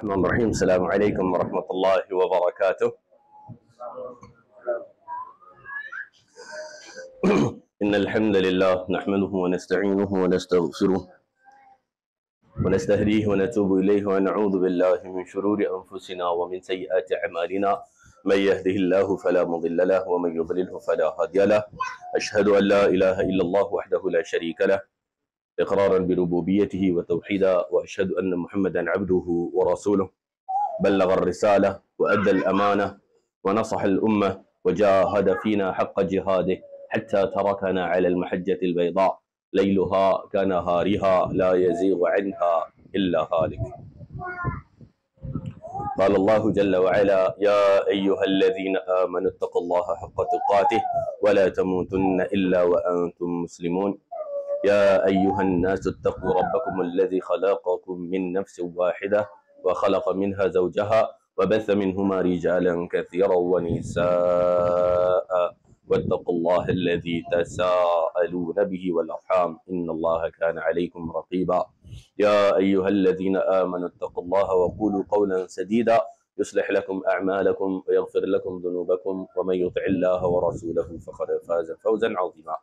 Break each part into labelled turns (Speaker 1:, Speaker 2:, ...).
Speaker 1: الرحمن الرحيم. السلام عليكم ورحمة الله وبركاته. إن الحمد لله نحمده ونستعينه ونستغفره ونستهديه ونتوب إليه ونعوذ بالله من شرور أنفسنا ومن سيئات أعمالنا. من يهده الله فلا مضل له ومن يضلله فلا هادي له. أشهد أن لا إله إلا الله وحده لا شريك له إقرارا بربوبيته وتوحيدا، وأشهد أن محمدا عبده ورسوله بلغ الرسالة وأدى الأمانة ونصح الأمة وجاهد فينا حق جهاده حتى تركنا على المحجة البيضاء ليلها كنهارها لا يزيغ عنها إلا هالك. قال الله جل وعلا: يا أيها الذين آمنوا اتقوا الله حق تقاته ولا تموتن إلا وأنتم مسلمون. يا أيها الناس اتقوا ربكم الذي خلقكم من نفس واحدة وخلق منها زوجها وبث منهما رجالا كثيرا ونساء واتقوا الله الذي تساءلون به والأرحام إن الله كان عليكم رقيبا. يا أيها الذين آمنوا اتقوا الله وقولوا قولا سديدا يصلح لكم أعمالكم ويغفر لكم ذنوبكم ومن يطع الله ورسوله فقد فاز فوزا عظيما.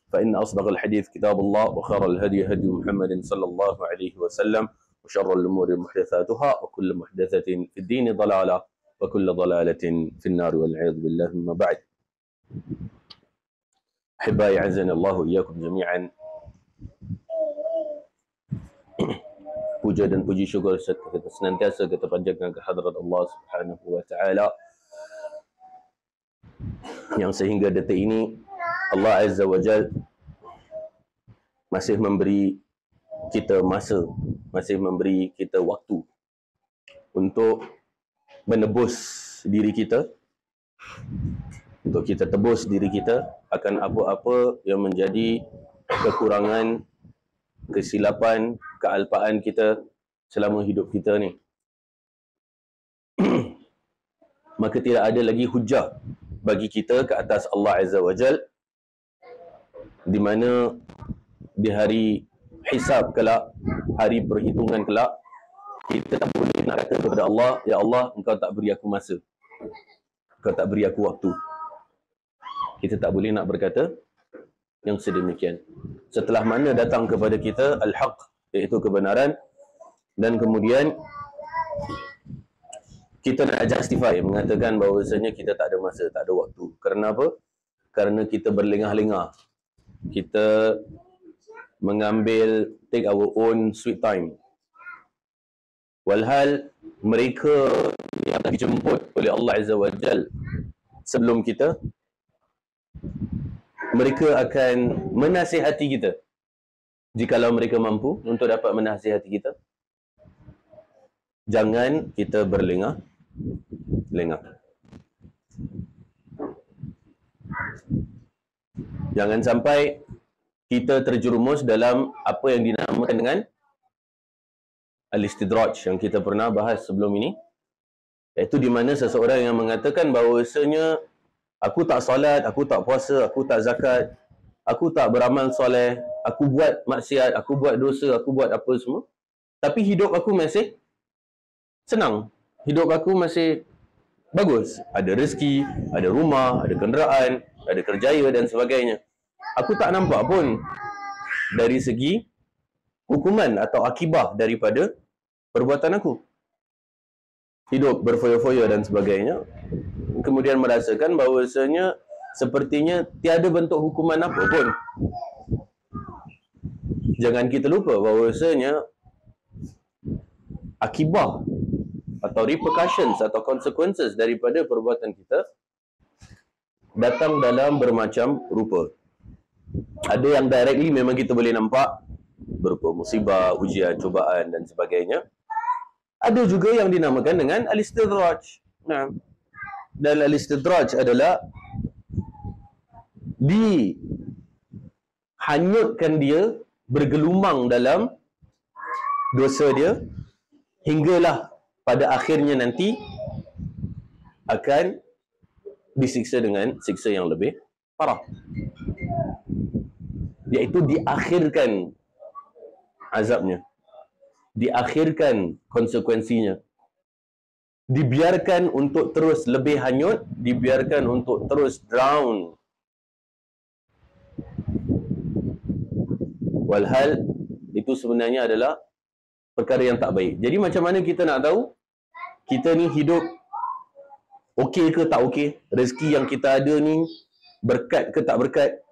Speaker 1: فإن أصدق الحديث كتاب الله وخير الهدي هدي محمد صلى الله عليه وسلم وشر الأمور محدثاتها وكل محدثة في الدين ضلالة وكل ضلالة في النار والعياذ بالله. مما بعد. أحبائي أعزني الله وإياكم جميعا. Puja dan puji syukur senantiasa kita panjatkan ke hadrat Allah Subhanahu wa taala yang sehingga detik ini Allah Azza wa Jal masih memberi kita masa, masih memberi kita waktu untuk menebus diri kita, untuk kita tebus diri kita akan apa-apa yang menjadi kekurangan, kesilapan, kealpaan kita selama hidup kita ni. Maka tidak ada lagi hujah bagi kita ke atas Allah Azza wa Jal, di mana di hari hisab kelak, hari perhitungan kelak, kita tak boleh nak kata kepada Allah, ya Allah, engkau tak beri aku masa, engkau tak beri aku waktu. Kita tak boleh nak berkata yang sedemikian. Setelah mana datang kepada kita al-haq, iaitu kebenaran, dan kemudian kita nak justify, mengatakan bahawasanya kita tak ada masa, tak ada waktu. Kerana apa? Kerana kita berlengah-lengah. Kita mengambil, take our own sweet time. Walhal mereka yang dijemput oleh Allah Azza wa Jal sebelum kita, mereka akan menasihati kita jikalau mereka mampu untuk dapat menasihati kita. Jangan kita berlengah-lengah. Jangan sampai kita terjerumus dalam apa yang dinamakan dengan al-istidraj yang kita pernah bahas sebelum ini, iaitu di mana seseorang yang mengatakan bahawasanya aku tak solat, aku tak puasa, aku tak zakat, aku tak beramal soleh, aku buat maksiat, aku buat dosa, aku buat apa semua, tapi hidup aku masih senang, hidup aku masih bagus, ada rezeki, ada rumah, ada kenderaan, ada kerjaya dan sebagainya. Aku tak nampak pun dari segi hukuman atau akibah daripada perbuatan aku. Hidup berfoya-foya dan sebagainya. Kemudian merasakan bahawasanya sepertinya tiada bentuk hukuman apa pun. Jangan kita lupa bahawasanya akibah atau repercussions atau consequences daripada perbuatan kita datang dalam bermacam rupa. Ada yang directly memang kita boleh nampak, berupa musibah, ujian, cubaan dan sebagainya. Ada juga yang dinamakan dengan al-istidraj. Nah, dan al-istidraj adalah dihanyutkan dia, bergelumang dalam dosa dia, hinggalah pada akhirnya nanti akan disiksa dengan siksa yang lebih parah, iaitu diakhirkan azabnya. diakhirkan konsekuensinya. Dibiarkan untuk terus lebih hanyut, dibiarkan untuk terus drown. Walhal itu sebenarnya adalah perkara yang tak baik. Jadi macam mana kita nak tahu kita ni hidup okey ke tak okey? Rezeki yang kita ada ni berkat ke tak berkat?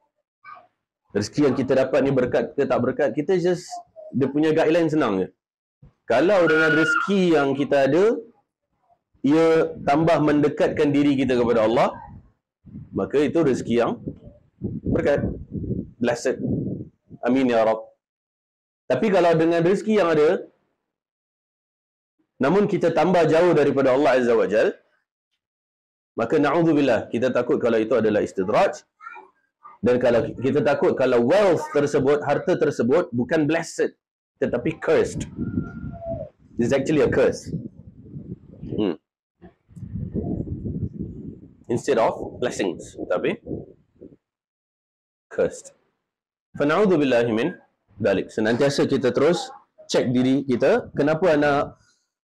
Speaker 1: Rezeki yang kita dapat ni berkat ke tak berkat? Kita just, dia punya guideline senang je. Kalau dengan rezeki yang kita ada, ia tambah mendekatkan diri kita kepada Allah, maka itu rezeki yang berkat, blessed. Amin ya Rabb. Tapi kalau dengan rezeki yang ada, namun kita tambah jauh daripada Allah Azza wa Jal, maka na'udzubillah, kita takut kalau itu adalah istidraj. Dan kalau kita takut kalau wealth tersebut, harta tersebut bukan blessed, tetapi cursed. It's actually a curse. Instead of blessings, tapi cursed. Fana'udzubillahi min dalik. Senantiasa kita terus cek diri kita, kenapa nak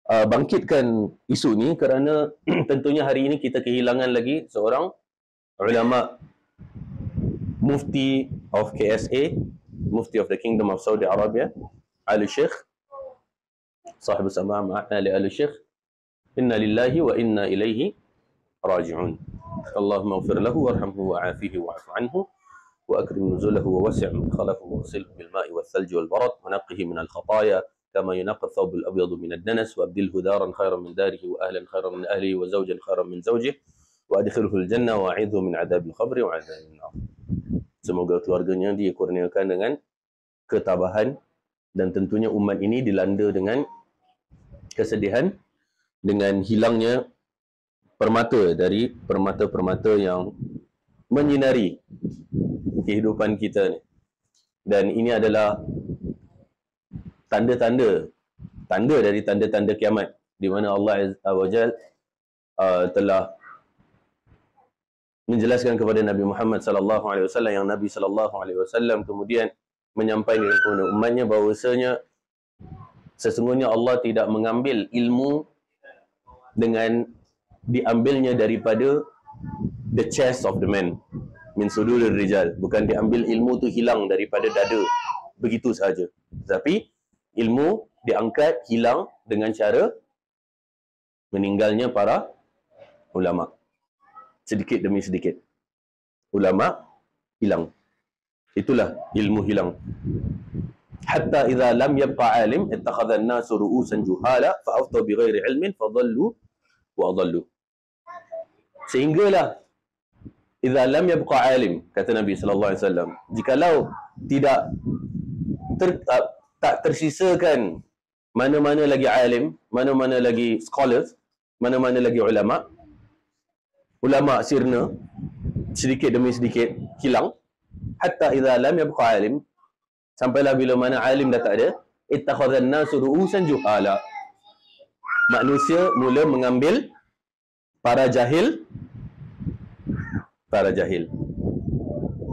Speaker 1: bangkitkan isu ni, kerana tentunya hari ini kita kehilangan lagi seorang ulama, mufti of KSA, mufti of the Kingdom of Saudi Arabia, Ali Sheikh, sahib sama ma'ana li Ali Sheikh, inna lillahi wa inna ilaihi raji'un. Allahumma ighfir lahu warhamhu wa'afihi wa'fu anhu وأكرم نزله ووسع مدخله واغسله بالماء والثلج والبرد ونقه من الخطايا كما ينقى الثوب الأبيض من الدنس وأبدله دارا خيرا من داره وأهلا خيرا من أهله وزوجا خيرا من زوجه وأدخله الجنة وأعيذه من عذاب القبر وعذاب النار. Semoga keluarganya dikurniakan dengan ketabahan, dan tentunya umat ini dilanda dengan kesedihan dengan hilangnya permata dari permata-permata yang menyinari kehidupan kita ni. Dan ini adalah tanda dari tanda-tanda kiamat, di mana Allah Azza wa Jal telah menjelaskan kepada Nabi Muhammad sallallahu alaihi wasallam, yang Nabi sallallahu alaihi wasallam kemudian menyampaikan kepada umatnya bahawasanya sesungguhnya Allah tidak mengambil ilmu dengan diambilnya daripada the chest of the man, min sudurir rijal. Bukan diambil ilmu tu hilang daripada dada begitu sahaja, tapi ilmu diangkat hilang dengan cara meninggalnya para ulama. Sedikit demi sedikit ulama hilang, itulah ilmu hilang. Hatta idza lam yabqa alim ittakhadha an-nasu ru'usan juhala fa aftaw bighairi ilmin fadallu wa adallu. Sehinggalah idza lam yabqa alim, kata Nabi sallallahu alaihi wasallam, jikalau tidak tak tersisakan mana-mana lagi alim, mana-mana lagi scholars, mana-mana lagi ulama, ulama sirna sedikit demi sedikit hilang. Hatta idza lam yabqa alim, sampailah bila mana alim dah tak ada, ittakhadhan nasu ru'usan juhala, manusia mula mengambil para jahil.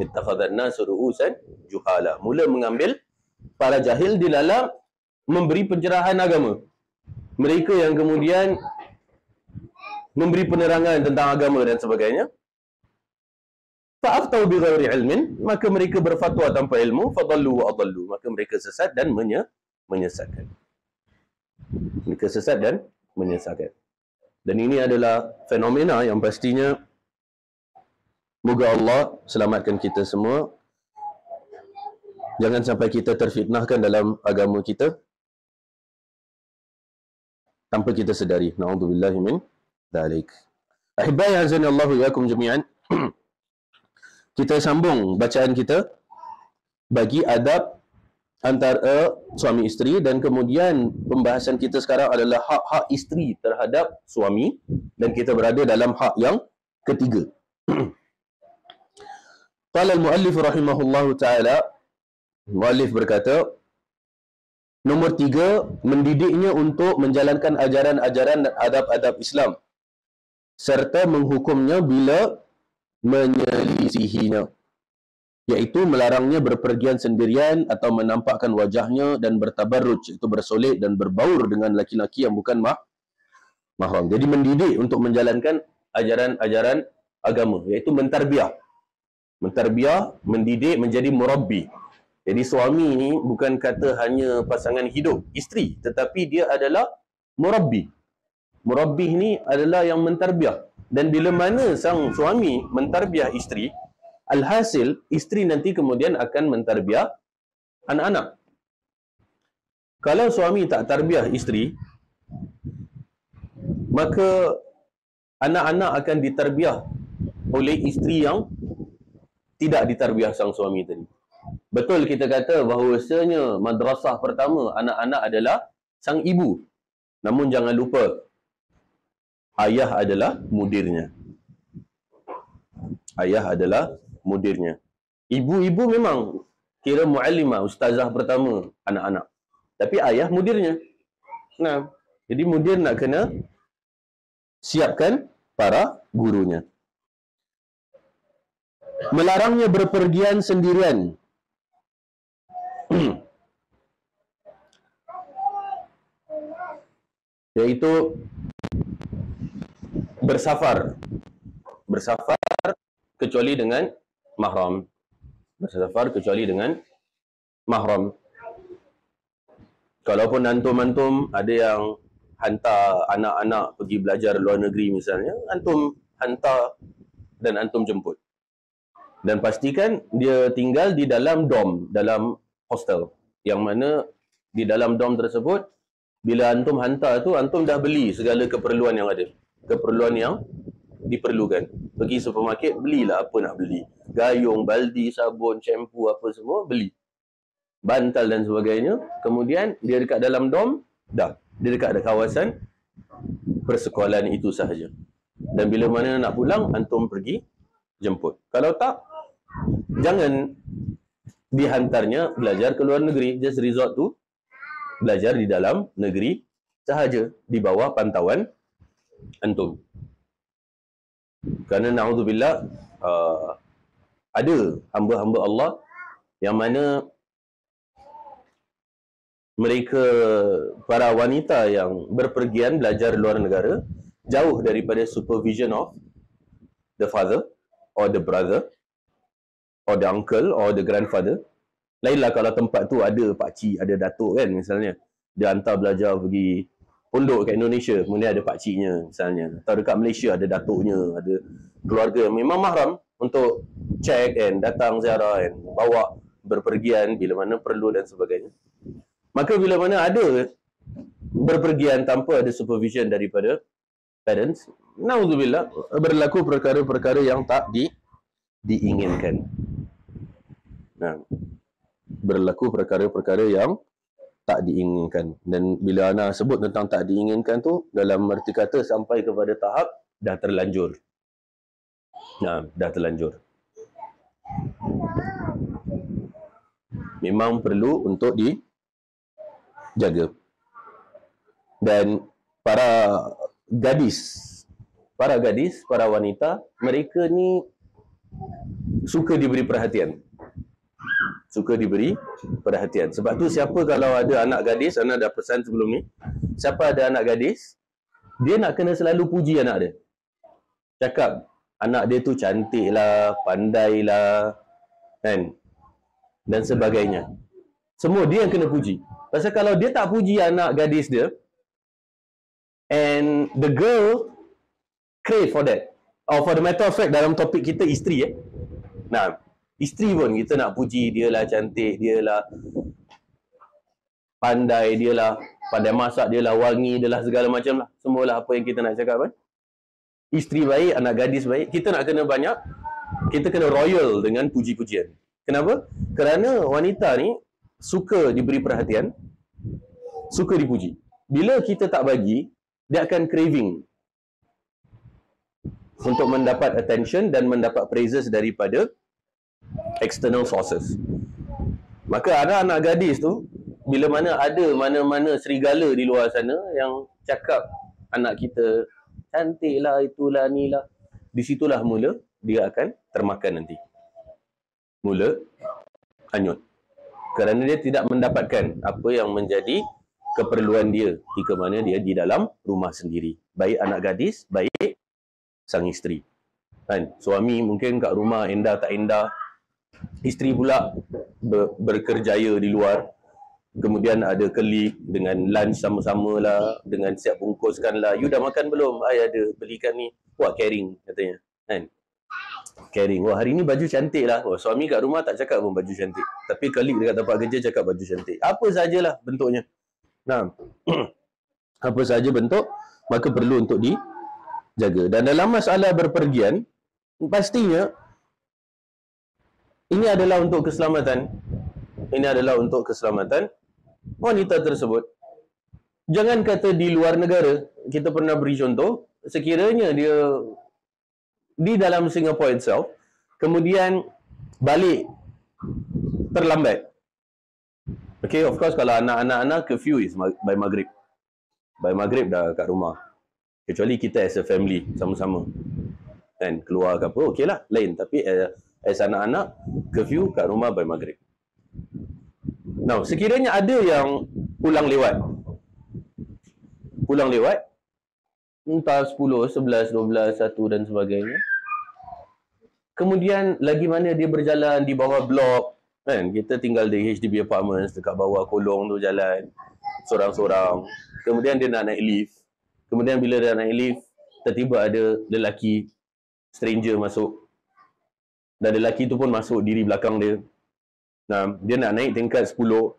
Speaker 1: Ittakhadhan nasu ru'usan juhala, mula mengambil para jahil di dalam memberi pencerahan agama. Mereka yang kemudian memberi penerangan tentang agama dan sebagainya. Fa'aftau bighairi ilmin, maka mereka berfatwa tanpa ilmu. Fadallu wa adallu, maka mereka sesat dan menyesatkan. Mereka sesat dan menyesatkan. Dan ini adalah fenomena yang pastinya moga Allah selamatkan kita semua. Jangan sampai kita terfitnahkan dalam agama kita tanpa kita sedari. Na'udzubillahi min dzalik. Ahibbai azani Allahu iyakum jami'an. Kita sambung bacaan kita bagi adab antara suami isteri, dan kemudian pembahasan kita sekarang adalah hak-hak isteri terhadap suami, dan kita berada dalam hak yang ketiga. Qala al-muallif rahimahullahu ta'ala, muallif berkata, nombor 3, mendidiknya untuk menjalankan ajaran-ajaran dan adab-adab Islam serta menghukumnya bila menyelisihinya. iaitu melarangnya berpergian sendirian atau menampakkan wajahnya dan bertabarruj, iaitu bersolek dan berbaur dengan laki-laki yang bukan mahram. Jadi mendidik untuk menjalankan ajaran-ajaran agama, iaitu mentarbiah. Mentarbiah, mendidik menjadi murabbi. Jadi suami ni bukan kata hanya pasangan hidup, isteri, tetapi dia adalah murabbi. Murabbi ni adalah yang mentarbiah. Dan bila mana sang suami mentarbiah isteri, alhasil isteri nanti kemudian akan mentarbiah anak-anak. Kalau suami tak tarbiah isteri, maka anak-anak akan ditarbiah oleh isteri yang tidak ditarbiah sang suami tadi. Betul kita kata bahawasanya madrasah pertama anak-anak adalah sang ibu. Namun jangan lupa, ayah adalah mudirnya. Ayah adalah mudirnya. Ibu-ibu memang kira muallimah, ustazah pertama anak-anak. Tapi ayah mudirnya. Nah, jadi mudir nak kena siapkan para gurunya. Melarangnya berpergian sendirian. Iaitu bersafar. Bersafar kecuali dengan mahram. Bersafar kecuali dengan mahram. Kalaupun antum-antum ada yang hantar anak-anak pergi belajar luar negeri misalnya, antum hantar dan antum jemput. Dan pastikan dia tinggal di dalam dom, dalam hostel. Yang mana di dalam dom tersebut, bila antum hantar tu, antum dah beli segala keperluan yang ada. Keperluan yang diperlukan. Pergi supermarket, belilah apa nak beli. Gayung, baldi, sabun, shampoo, apa semua, beli. Bantal dan sebagainya. Kemudian, dia dekat dalam dom, dah. Dia dekat kawasan persekolahan itu sahaja. Dan bila mana nak pulang, antum pergi jemput. Kalau tak, jangan dihantarnya belajar ke luar negeri. Just resort tu belajar di dalam negeri sahaja, di bawah pantauan antum. Kerana na'udzubillah, ada hamba-hamba Allah yang mana mereka, para wanita yang berpergian belajar luar negara, jauh daripada supervision of the father or the brother or the uncle or the grandfather. Lainlah kalau tempat tu ada pakcik, ada datuk kan misalnya. Dia hantar belajar pergi pondok kat Indonesia, kemudian ada pakciknya misalnya. Atau dekat Malaysia ada datuknya, ada keluarga memang mahram untuk cek kan, datang ziarah kan, bawa berpergian bila mana perlu dan sebagainya. Maka bila mana ada berpergian tanpa ada supervision daripada parents, na'udzubillah, berlaku perkara-perkara yang tak diinginkan. Nah, berlaku perkara-perkara yang tak diinginkan. Dan bila ana sebut tentang tak diinginkan tu, dalam erti kata sampai kepada tahap dah terlanjur. Nah, dah terlanjur. Memang perlu untuk dijaga. Dan para gadis, para wanita, mereka ni suka diberi perhatian. Suka diberi perhatian. Sebab tu siapa kalau ada anak gadis, Ana dah pesan sebelum ni, siapa ada anak gadis, dia nak kena selalu puji anak dia. Cakap, anak dia tu cantik lah, pandai lah, kan? Dan sebagainya. Semua dia yang kena puji. Pasal kalau dia tak puji anak gadis dia, and the girl crave for that. Or for the matter of fact, dalam topik kita isteri Nah, isteri pun kita nak puji, dia lah cantik, dia lah pandai, dia lah pandai masak, dia lah wangi, dia lah segala macam lah. Semualah apa yang kita nak cakap kan. Isteri baik, anak gadis baik, kita nak kena banyak, kita kena royal dengan puji-pujian. Kenapa? Kerana wanita ni suka diberi perhatian, suka dipuji. Bila kita tak bagi, dia akan craving untuk mendapat attention dan mendapat praises daripada external sources. Maka anak-anak gadis tu, bila mana ada mana-mana serigala di luar sana yang cakap anak kita cantik lah, itulah, ni lah, di situlah mula dia akan termakan nanti. mula hanyut. Kerana dia tidak mendapatkan apa yang menjadi keperluan dia ketika mana dia di dalam rumah sendiri. Baik anak gadis, baik sang isteri. Kan? Suami mungkin kat rumah endah tak endah. Isteri pula berkerjaya di luar. Kemudian ada klik dengan lunch sama-sama lah, dengan siap bungkuskan lah. You dah makan belum? I ada belikan ni. Wah, caring katanya. Kan? Caring. Wah, hari ni baju cantik lah. Wah, suami kat rumah tak cakap pun baju cantik. Tapi klik dekat tempat kerja cakap baju cantik. Apa sajalah bentuknya. Nah, apa saja bentuk, maka perlu untuk dijaga. Dan dalam masalah berpergian, pastinya ini adalah untuk keselamatan. Ini adalah untuk keselamatan wanita tersebut. Jangan kata di luar negara. Kita pernah beri contoh, sekiranya dia di dalam Singapore itself, kemudian balik terlambat. Okay, of course kalau anak-anak curfew is by maghrib. By maghrib dah kat rumah. Kecuali kita as a family, sama-sama. Kan, keluar ke apa, okey lah, lain. Tapi as anak-anak, curfew kat rumah by maghrib. Now, sekiranya ada yang pulang lewat, entah 10, 11, 12, 1 dan sebagainya. Kemudian lagi mana dia berjalan di bawah blok, kan? Kita tinggal di HDB apartments, dekat bawah kolong tu jalan, sorang-sorang. Kemudian dia nak naik lift. Kemudian bila dia naik lift, tiba-tiba ada lelaki, stranger masuk. Dan lelaki tu pun masuk diri belakang dia. Nah, dia nak naik tingkat 10,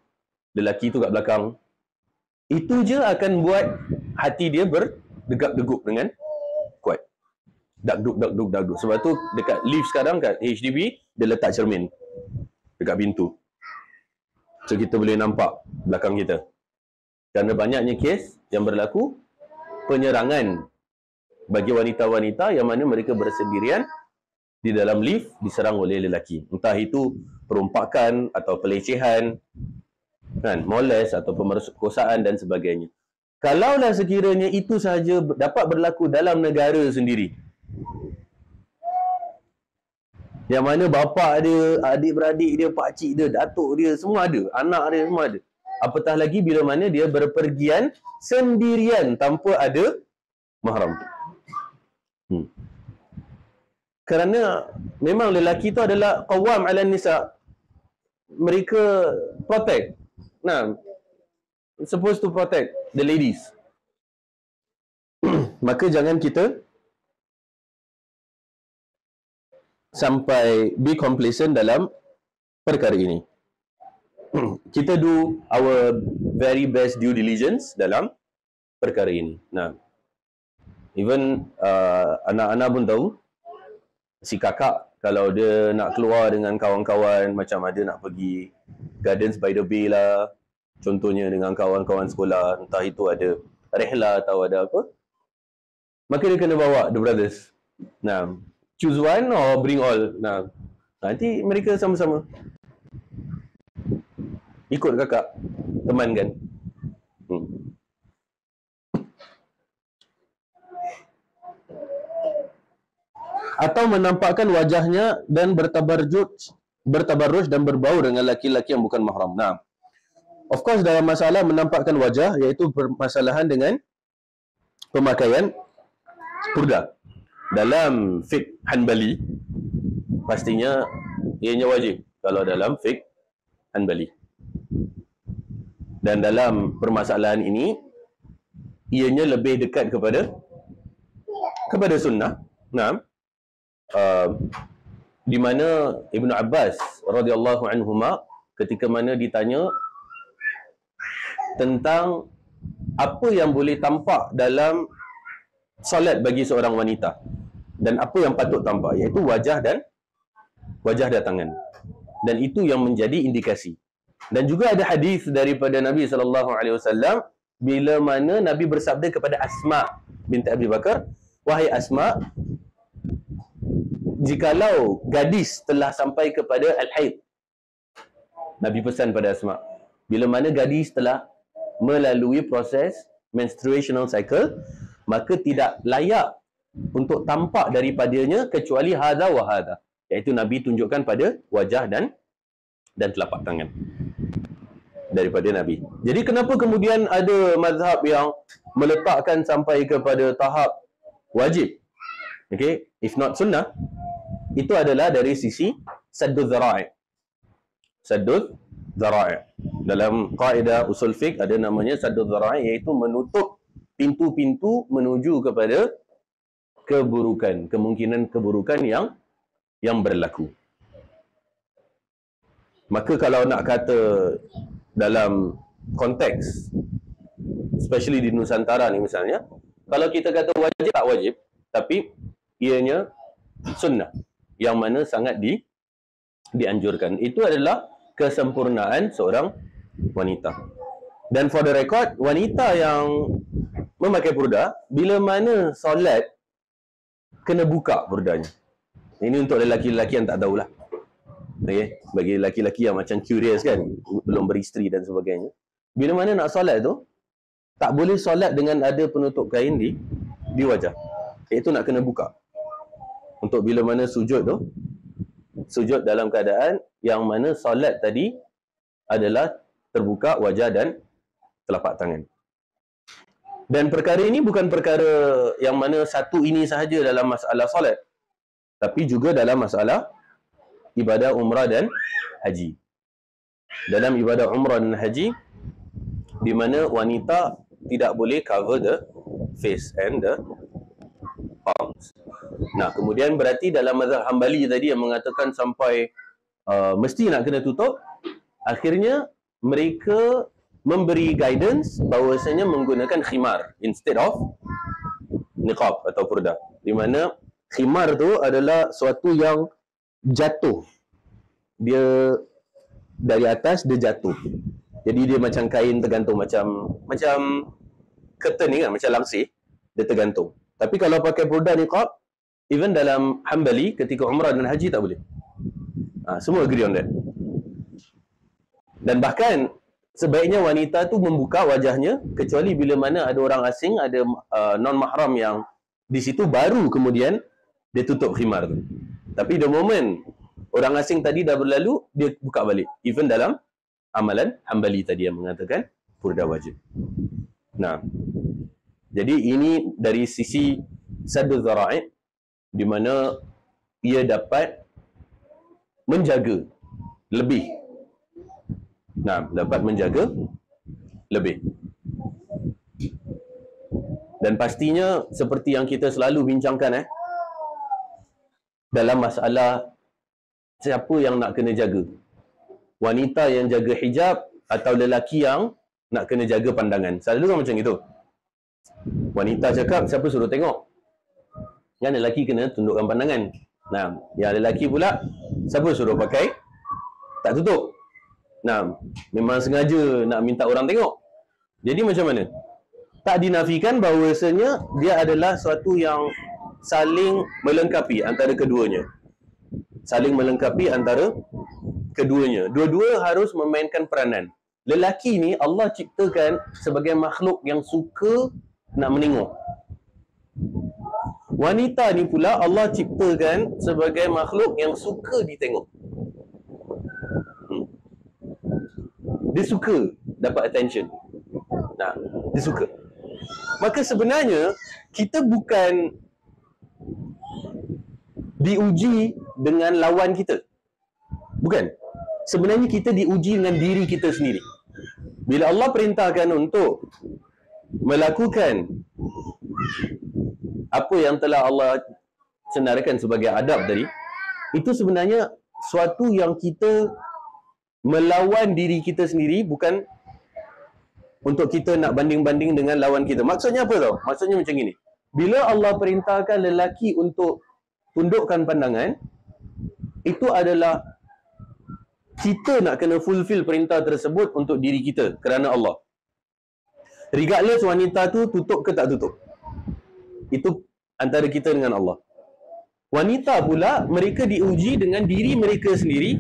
Speaker 1: lelaki tu kat belakang. Itu je akan buat hati dia berdegap-degup dengan kuat. Dakduk. Sebab tu dekat lift sekarang kat HDB, dia letak cermin dekat pintu. So kita boleh nampak belakang kita. Kerana banyaknya kes yang berlaku penyerangan bagi wanita-wanita yang mana mereka bersendirian di dalam lift diserang oleh lelaki. Entah itu perompakan atau pelecehan, kan, moles atau pemerkosaan dan sebagainya. Kalaulah sekiranya itu sahaja dapat berlaku dalam negara sendiri, yang mana bapa dia, adik-beradik dia, pakcik dia, datuk dia, semua ada, anak dia semua ada. Apatah lagi bila mana dia berpergian sendirian tanpa ada mahram. Kerana memang lelaki tu adalah qawwam 'alan nisa. Mereka protect. Nah, supposed to protect the ladies. Maka jangan kita sampai be complacent dalam perkara ini. Kita do our very best due diligence dalam perkara ini. Nah, even anak-anak pun tahu, si kakak kalau dia nak keluar dengan kawan-kawan, macam ada nak pergi Gardens by the Bay lah, contohnya dengan kawan-kawan sekolah, entah itu ada rehla atau ada apa, maka dia kena bawa the brothers. Nah, choose one or bring all. Nah, nanti mereka sama-sama ikut kakak, temankan. Atau menampakkan wajahnya dan bertabarruj dan berbau dengan laki-laki yang bukan mahram. Nah, of course dalam masalah menampakkan wajah, iaitu permasalahan dengan pemakaian purda. Dalam fiqh Hanbali, pastinya ianya wajib kalau dalam fiqh Hanbali. Dan dalam permasalahan ini, ianya lebih dekat kepada sunnah. Nah, di mana Ibnu Abbas radhiyallahu anhuma ketika mana ditanya tentang apa yang boleh tampak dalam solat bagi seorang wanita dan apa yang patut tampak, iaitu wajah dan tangan. Dan itu yang menjadi indikasi. Dan juga ada hadis daripada Nabi SAW bila mana Nabi bersabda kepada Asma binti Abi Bakar, "Wahai Asma, jikalau gadis telah sampai kepada al-haid," Nabi pesan pada Asma, bila mana gadis telah melalui proses menstruational cycle, maka tidak layak untuk tampak daripadanya kecuali hadza wa hadza. Iaitu Nabi tunjukkan pada wajah dan telapak tangan daripada Nabi. Jadi kenapa kemudian ada mazhab yang meletakkan sampai kepada tahap wajib? Okay, if not sunnah, itu adalah dari sisi sadduz zara'i. Sadduz zara'i. Dalam kaedah usul fiqh ada namanya sadduz zara'i, iaitu menutup pintu-pintu menuju kepada keburukan, kemungkinan keburukan yang berlaku. Maka kalau nak kata dalam konteks, especially di Nusantara ni misalnya, kalau kita kata wajib tak wajib, tapi ianya sunnah, yang mana sangat dianjurkan. Itu adalah kesempurnaan seorang wanita. Dan for the record, wanita yang memakai purda, bila mana solat, kena buka purdanya. Ini untuk lelaki-lelaki yang tak tahulah. Okay? Bagi lelaki-lelaki yang macam curious kan, belum beristeri dan sebagainya. Bila mana nak solat tu, tak boleh solat dengan ada penutup kain di wajah. Iaitu nak kena buka. Untuk bila mana sujud tu, sujud dalam keadaan yang mana solat tadi adalah terbuka wajah dan telapak tangan. Dan perkara ini bukan perkara yang mana satu ini sahaja dalam masalah solat, tapi juga dalam masalah ibadah umrah dan haji. Dalam ibadah umrah dan haji, di mana wanita tidak boleh cover the face and the palms. Nah, kemudian berarti dalam mazhab Hambali tadi yang mengatakan sampai mesti nak kena tutup, akhirnya mereka memberi guidance bahawasanya menggunakan khimar instead of niqab atau purda. Di mana khimar tu adalah suatu yang jatuh. Dia dari atas dia jatuh. Jadi dia macam kain tergantung, macam curtain ni kan, macam langsir, dia tergantung. Tapi kalau pakai purda niqab, even dalam Hambali ketika umrah dan haji tak boleh. Semua agree on that. Dan bahkan sebaiknya wanita tu membuka wajahnya kecuali bila mana ada orang asing, ada non-mahram yang di situ, baru kemudian dia tutup khimar tu. Tapi the moment orang asing tadi dah berlalu, dia buka balik. Even dalam amalan Hambali tadi yang mengatakan purda wajib. Nah, jadi ini dari sisi sadduz zara'i, di mana ia dapat menjaga lebih. Nah, dapat menjaga lebih. Dan pastinya seperti yang kita selalu bincangkan dalam masalah siapa yang nak kena jaga, wanita yang jaga hijab atau lelaki yang nak kena jaga pandangan. Selalu kan macam itu. Wanita cakap, siapa suruh tengok? Yang lelaki kena tundukkan pandangan. Nah, yang lelaki pula, siapa suruh pakai tak tutup? Nah, memang sengaja nak minta orang tengok. Jadi macam mana? Tak dinafikan bahawasanya dia adalah suatu yang saling melengkapi antara keduanya. Saling melengkapi antara keduanya. Dua-dua harus memainkan peranan. Lelaki ni Allah ciptakan sebagai makhluk yang suka nak menengok. Wanita ni pula Allah ciptakan sebagai makhluk yang suka ditengok. Dia suka dapat attention. Nah, dia suka. Maka sebenarnya kita bukan diuji dengan lawan kita. Bukan. Sebenarnya kita diuji dengan diri kita sendiri. Bila Allah perintahkan untuk melakukan apa yang telah Allah senaraikan sebagai adab tadi, itu sebenarnya suatu yang kita melawan diri kita sendiri, bukan untuk kita nak banding-banding dengan lawan kita. Maksudnya apa tau? Maksudnya macam gini. Bila Allah perintahkan lelaki untuk tundukkan pandangan, itu adalah kita nak kena fulfill perintah tersebut untuk diri kita kerana Allah. Regardless wanita tu tutup ke tak tutup, itu antara kita dengan Allah. Wanita pula, mereka diuji dengan diri mereka sendiri.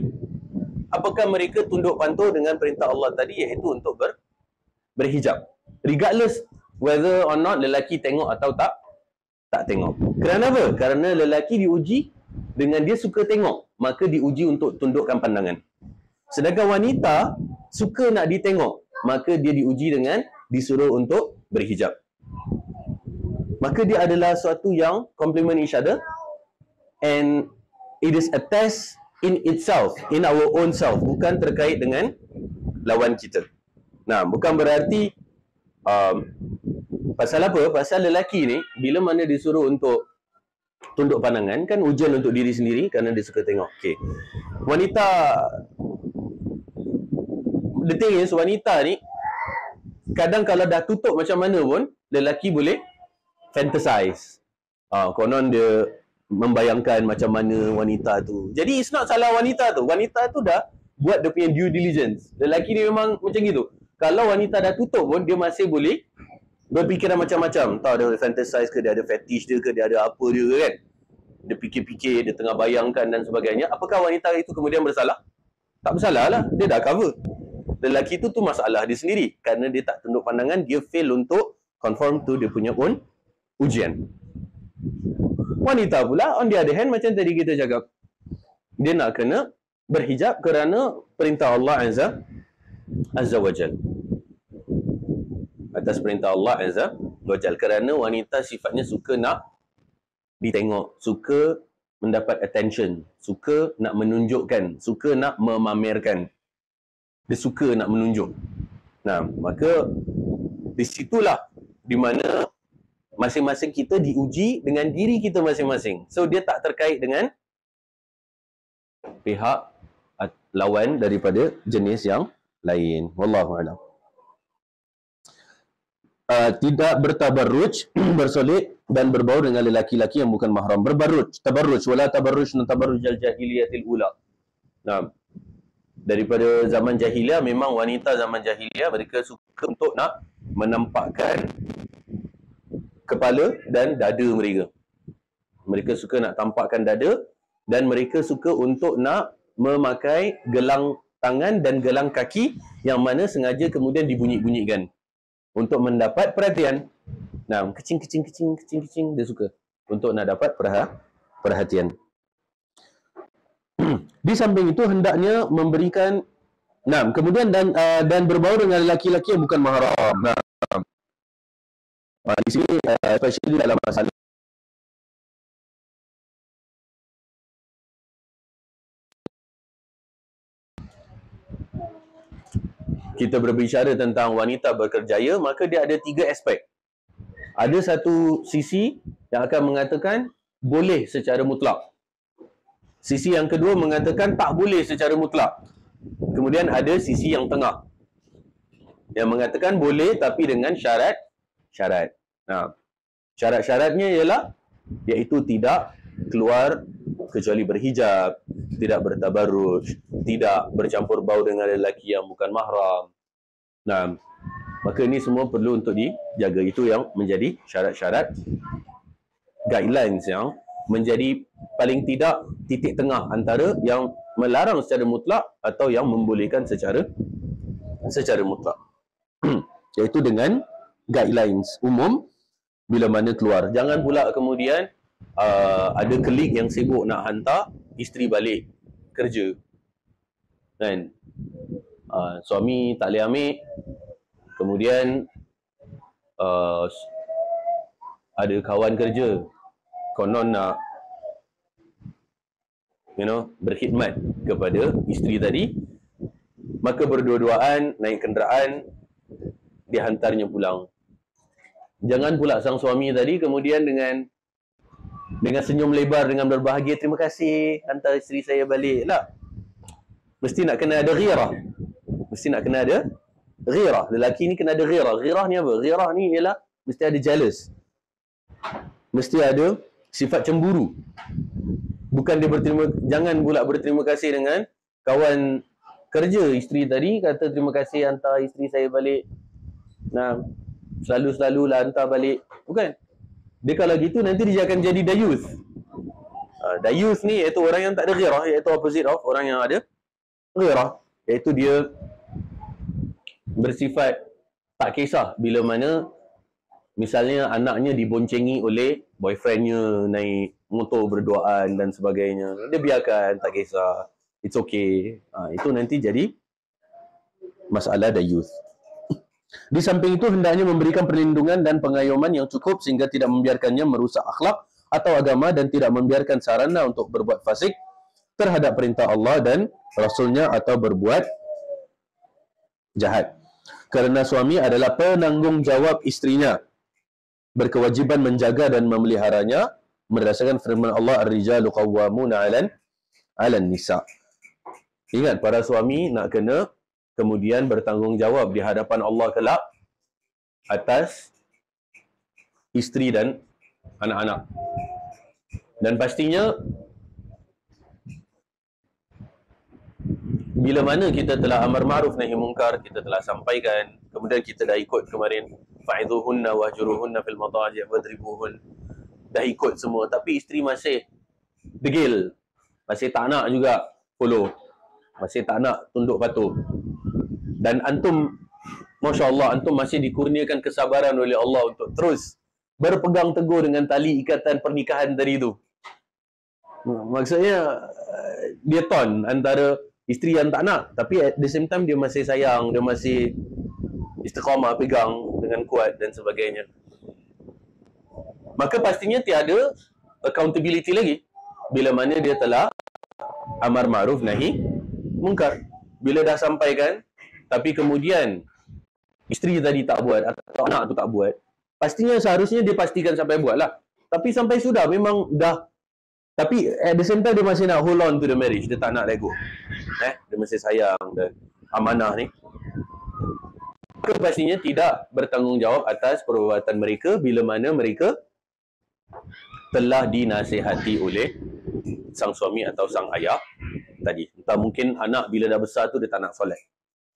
Speaker 1: Apakah mereka tunduk patuh dengan perintah Allah tadi, iaitu untuk berhijab. Regardless whether or not lelaki tengok atau tak tengok. Kerana apa? Kerana lelaki diuji dengan dia suka tengok, maka diuji untuk tundukkan pandangan. Sedangkan wanita suka nak ditengok, maka dia diuji dengan disuruh untuk berhijab. Maka dia adalah suatu yang complement each other, and it is a test in itself, in our own self, bukan terkait dengan lawan kita. Nah, bukan berarti pasal apa? Pasal lelaki ni bila mana disuruh untuk tunduk pandangan, kan ujian untuk diri sendiri kerana dia suka tengok. Okay. Wanita, the thing is, wanita ni kadang kalau dah tutup macam mana pun, lelaki boleh fantasize. Konon dia membayangkan macam mana wanita tu. Jadi it's not salah wanita tu. Wanita tu dah buat dia punya due diligence. Lelaki ni memang macam gitu. Kalau wanita dah tutup pun, dia masih boleh berfikiran macam-macam. Tahu dia fantasize ke, dia ada fetish dia ke, dia ada apa dia kan. Dia fikir-fikir, dia tengah bayangkan dan sebagainya. Apakah wanita itu kemudian bersalah? Tak bersalah lah. Dia dah cover. Lelaki tu masalah dia sendiri. Kerana dia tak tunduk pandangan, dia fail untuk conform to dia punya own ujian. Wanita pula, on the other hand, macam tadi kita cakap, dia nak kena berhijab kerana perintah Allah Azza wa Jal. Atas perintah Allah Azza wa Jal. Kerana wanita sifatnya suka nak ditengok, suka mendapat attention, suka nak menunjukkan, suka nak memamerkan. Dia suka nak menunjuk. Nah, maka di situlah di mana masing-masing kita diuji dengan diri kita masing-masing. So dia tak terkait dengan pihak lawan daripada jenis yang lain. Wallahu a'lam. Tidak bertabarruj, bersolek dan berbau dengan lelaki-lelaki yang bukan mahram. Berbarruj, tabarruj, wala tabarruj tabarrujal jahiliyatil ula. Nah, daripada zaman jahiliah, memang wanita zaman jahiliah mereka suka untuk nak menampakkan kepala dan dada mereka. Mereka suka nak tampakkan dada dan mereka suka untuk nak memakai gelang tangan dan gelang kaki yang mana sengaja kemudian dibunyi-bunyikan untuk mendapat perhatian. Nah, kecing dia suka untuk nak dapat perhatian. Di samping itu hendaknya memberikan kemudian dan berbau dengan lelaki-lelaki yang bukan mahram. Di sini especially dalam masalah kita berbicara tentang wanita berkerjaya, maka dia ada 3 aspek. Ada satu sisi yang akan mengatakan boleh secara mutlak. Sisi yang kedua mengatakan tak boleh secara mutlak. Kemudian ada sisi yang tengah yang mengatakan boleh tapi dengan syarat. Nah, syarat-syaratnya ialah iaitu tidak keluar kecuali berhijab, tidak bertabarruj, tidak bercampur bau dengan lelaki yang bukan mahram. Nah, maka ini semua perlu untuk dijaga. Itu yang menjadi syarat-syarat, guidelines yang menjadi paling tidak titik tengah antara yang melarang secara mutlak atau yang membolehkan secara mutlak. Iaitu dengan guidelines umum bila mana keluar. Jangan pula kemudian ada klik yang sibuk nak hantar isteri balik kerja. Kan? Suami tak boleh ambil. Kemudian ada kawan kerja konon nak berkhidmat kepada isteri tadi, maka berdua-duaan naik kenderaan dihantarnya pulang. Jangan pula sang suami tadi kemudian dengan senyum lebar, dengan berbahagia, terima kasih hantar isteri saya balik lah. Mesti nak kena ada ghirah. Lelaki ni kena ada ghirah. Ghirah ni apa? Ghirah ni ialah mesti ada jealous, mesti ada sifat cemburu. Bukan dia jangan pula berterima kasih dengan kawan kerja isteri tadi, kata terima kasih hantar isteri saya balik. Nah, selalu lah hantar balik. Bukan. Dia kalau gitu nanti dia akan jadi dayuth. Dayuth ni iaitu orang yang tak ada ghirah, iaitu opposite of orang yang ada ghirah, iaitu dia bersifat tak kisah bila mana Misalnya anaknya diboncengi oleh boyfriendnya naik motor berduaan dan sebagainya. Dia biarkan, tak kisah. It's okay. Itu nanti jadi masalah dayuth. Di samping itu hendaknya memberikan perlindungan dan pengayoman yang cukup sehingga tidak membiarkannya merusak akhlak atau agama dan tidak membiarkan sarana untuk berbuat fasik terhadap perintah Allah dan Rasulnya atau berbuat jahat. Kerana suami adalah penanggung jawab istrinya, berkewajiban menjaga dan memeliharanya berdasarkan firman Allah, Ar-rijalu qawwamuna 'alan nisa. Ingat, para suami nak kena kemudian bertanggungjawab di hadapan Allah kelak atas isteri dan anak-anak. Dan pastinya bila mana kita telah amar ma'ruf nahi munkar, kita telah sampaikan, kemudian kita dah ikut kemarin fa'idhuhunna wahjuruhunna fil madaji' wadribuhun, dah ikut semua, tapi isteri masih degil, masih tak nak juga follow, masih tak nak tunduk patuh. Dan antum, Masya Allah, antum masih dikurniakan kesabaran oleh Allah untuk terus berpegang teguh dengan tali ikatan pernikahan tadi itu. Maksudnya dia ton antara isteri yang tak nak, tapi at the same time dia masih sayang, dia masih istiqamah pegang dengan kuat dan sebagainya. Maka pastinya tiada accountability lagi bila mana dia telah amar ma'ruf nahi munkar. Bila dah sampaikan tapi kemudian isteri tadi tak buat atau anak tu tak buat, pastinya seharusnya dia pastikan sampai buat lah. Tapi sampai sudah memang dah, tapi at the same time dia masih nak hold on to the marriage, dia tak nak let go. Dia masih sayang dan amanah ni. Maka pastinya tidak bertanggungjawab atas perbuatan mereka bila mana mereka telah dinasihati oleh sang suami atau sang ayah tadi. Entah mungkin anak bila dah besar tu dia tak nak solat.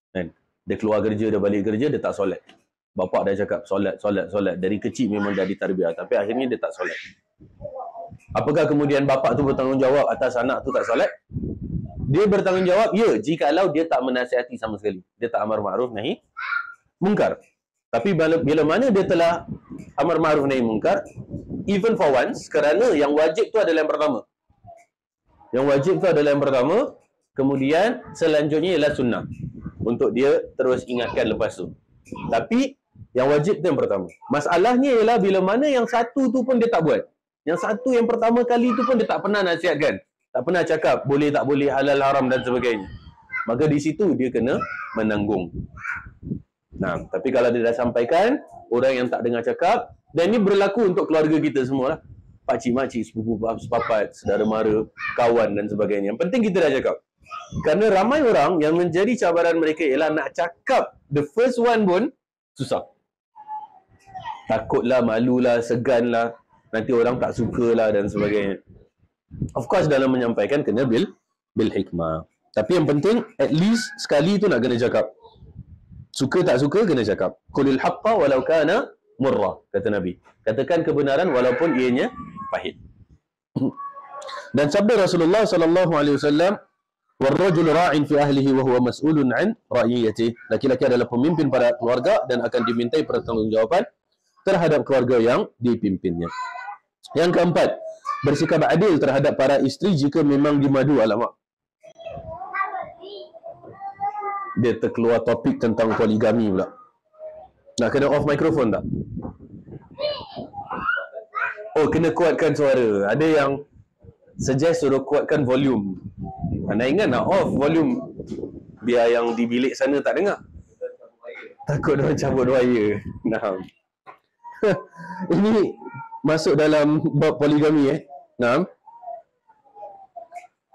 Speaker 1: Kan? Dia keluar kerja, dia balik kerja, dia tak solat. Bapak dah cakap solat. Dari kecil memang dah ditarbiah, tapi akhirnya dia tak solat. Apakah kemudian bapak tu bertanggungjawab atas anak tu tak solat? Dia bertanggungjawab, ya, jikalau dia tak menasihati sama sekali. Dia tak amar ma'ruf nahi munkar. Tapi bila mana dia telah amar ma'ruf nahi munkar, even for once, kerana yang wajib tu adalah yang pertama. Yang wajib tu adalah yang pertama, kemudian selanjutnya ialah sunnah. Untuk dia terus ingatkan lepas tu. Tapi yang wajib tu yang pertama. Masalahnya ialah bila mana yang satu tu pun dia tak buat. Yang satu yang pertama kali tu pun dia tak pernah nasihatkan. Tak pernah cakap boleh tak boleh, halal haram dan sebagainya. Maka di situ dia kena menanggung. Nah, tapi kalau dia dah sampaikan, orang yang tak dengar cakap, dan ini berlaku untuk keluarga kita semua lah. Pakcik, makcik, sepupu, sepapat, saudara mara, kawan dan sebagainya. Yang penting kita dah cakap. Kerana ramai orang yang menjadi cabaran mereka ialah nak cakap the first one pun susah. Takutlah, malulah, seganlah, nanti orang tak sukalah dan sebagainya. Of course dalam menyampaikan kena bil hikmah. Tapi yang penting at least sekali tu nak kena cakap. Suka tak suka kena cakap. Qulil haqqa walau kana murra, kata Nabi. Katakan kebenaran walaupun ianya pahit. Dan sabda Rasulullah sallallahu alaihi wasallam, "War-rajul ra'in fi ahlihi wa huwa mas'ulun 'an ra'iyatihi." Laki-laki adalah pemimpin pada keluarga dan akan dimintai pertanggungjawaban terhadap keluarga yang dipimpinnya. Yang keempat, bersikap adil terhadap para isteri jika memang dimadu. Alamak, dia terkeluar topik tentang poligami pula. Nak kena off mikrofon tak? Oh, kena kuatkan suara. Ada yang suggest suruh kuatkan volume. Anda ingat nak off volume biar yang di bilik sana tak dengar. Takut dia cabut wire. Nah. Ini masuk dalam bab poligami Nah.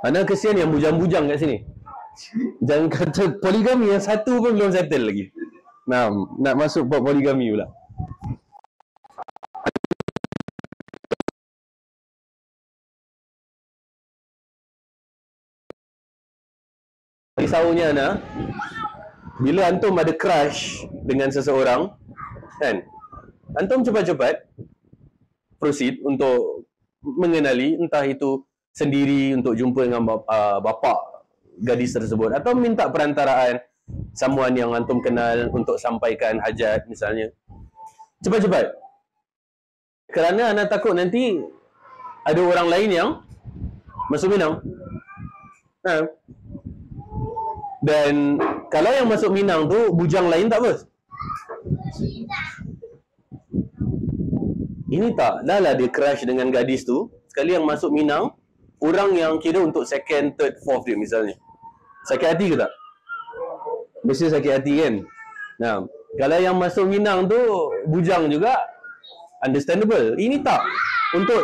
Speaker 1: Anda kesian yang bujang-bujang kat sini. Jangan kata poligami, yang satu pun belum settle lagi. Nah, nak masuk bab poligami pula. Risaunya bila antum ada crush dengan seseorang, kan? Antum cepat-cepat proceed untuk mengenali, entah itu sendiri untuk jumpa dengan bapa gadis tersebut atau minta perantaraan someone yang antum kenal untuk sampaikan hajat misalnya. Cepat-cepat. Kerana anak takut nanti ada orang lain yang masuk Minang. Dan kalau yang masuk Minang tu bujang lain tak apa. Ini tak, dah lah dia crush dengan gadis tu. Sekali yang masuk Minang, orang yang kira untuk second, third, fourth dia misalnya. Sakit hati ke tak? Mesti sakit hati kan? Nah, kalau yang masuk Minang tu bujang juga, understandable. Ini tak. Untuk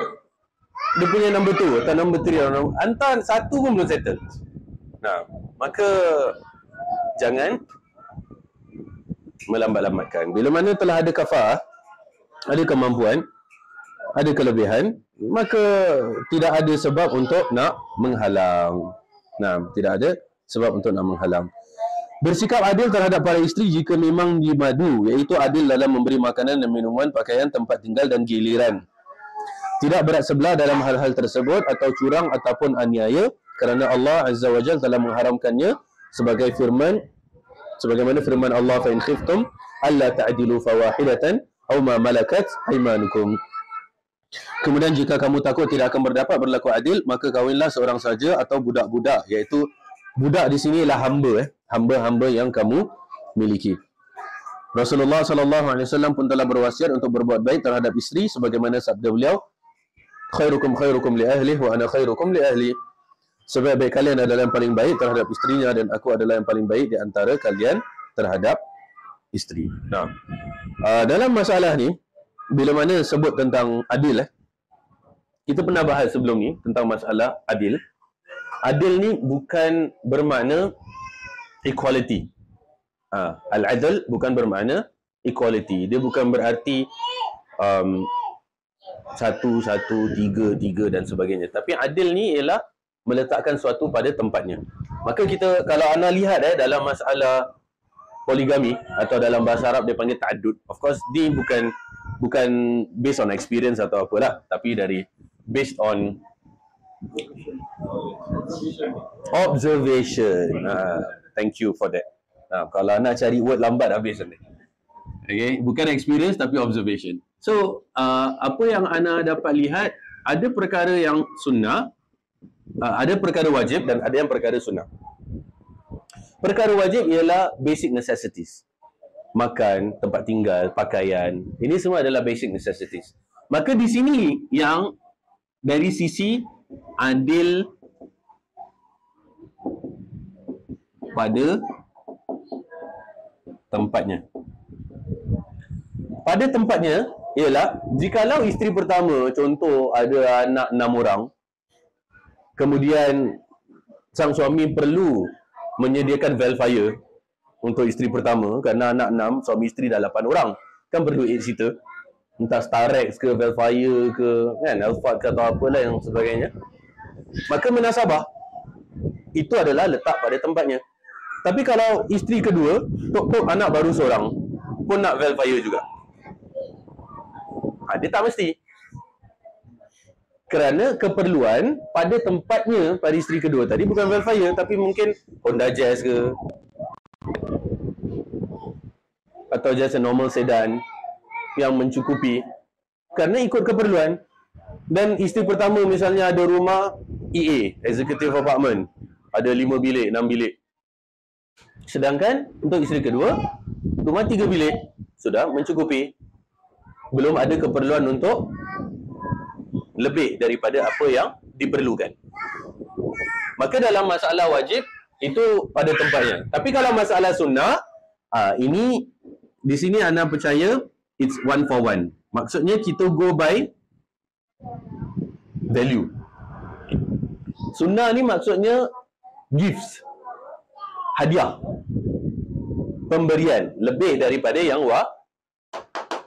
Speaker 1: dia punya number 2 atau number 3, hantar satu pun belum settle. Nah, maka jangan melambat-lambatkan. Bila mana telah ada kafaah, ada kemampuan, ada kelebihan, maka tidak ada sebab untuk nak menghalang. Nah, tidak ada sebab untuk nak menghalang. Bersikap adil terhadap para isteri jika memang dimadu, iaitu adil dalam memberi makanan dan minuman, pakaian, tempat tinggal dan giliran. Tidak berat sebelah dalam hal-hal tersebut atau curang ataupun aniaya, kerana Allah Azza wa Jalla telah mengharamkannya sebagaimana firman Allah, fa in khiftum alla ta'dilu fawahidatan aw ma malakat aymanukum. Kemudian jika kamu takut tidak akan berdapat berlaku adil, maka kawinlah seorang saja atau budak-budak, iaitu budak di sini ialah hamba, hamba-hamba yang kamu miliki. Rasulullah SAW pun telah berwasiat untuk berbuat baik terhadap isteri sebagaimana sabda beliau, khairukum khairukum li ahli wa ana khairukum li ahli. Sebaik-baik kalian adalah yang paling baik terhadap istrinya dan aku adalah yang paling baik di antara kalian terhadap isteri. Nah, dalam masalah ni, bila mana sebut tentang adil, kita pernah bahas sebelum ni tentang masalah adil. Adil ni bukan bermakna equality. Al-adl bukan bermakna equality. Dia bukan berarti 1, 1, 3, 3 dan sebagainya. Tapi adil ni ialah meletakkan suatu pada tempatnya. Maka kita, kalau anda lihat dalam masalah poligami atau dalam bahasa Arab dia panggil ta'addud. Of course, ni bukan based on experience atau apalah, tapi based on observation. Thank you for that. Kalau nak cari word lambat habis nanti. Okay, bukan experience tapi observation. So, apa yang anda dapat lihat, ada perkara yang sunnah, ada perkara wajib dan ada yang perkara sunnah. Perkara wajib ialah basic necessities. Makan, tempat tinggal, pakaian. Ini semua adalah basic necessities. Maka di sini yang dari sisi adil pada tempatnya. Pada tempatnya ialah jikalau isteri pertama, contoh ada anak 6 orang, kemudian sang suami perlu menyediakan velfire untuk isteri pertama kerana anak 6, suami isteri dah 8 orang, kan perlu 8 seater, entah Starex ke velfire ke kan, Alphard ke atau apalah yang sebagainya. Maka munasabah itu adalah letak pada tempatnya. Tapi kalau isteri kedua, tok anak baru seorang pun nak velfire juga, dia tak mesti. Kerana keperluan pada tempatnya pada isteri kedua tadi bukan velfire, tapi mungkin Honda Jazz ke, atau just a normal sedan yang mencukupi kerana ikut keperluan. Dan isteri pertama misalnya ada rumah EA, executive apartment, ada 5 bilik, 6 bilik. Sedangkan untuk isteri kedua, rumah 3 bilik sudah mencukupi. Belum ada keperluan untuk lebih daripada apa yang diperlukan. Maka dalam masalah wajib itu pada tempatnya. Tapi kalau masalah sunnah, ini di sini anda percaya it's 1 for 1. Maksudnya kita go by value. Sunnah ni maksudnya gifts, hadiah, pemberian lebih daripada yang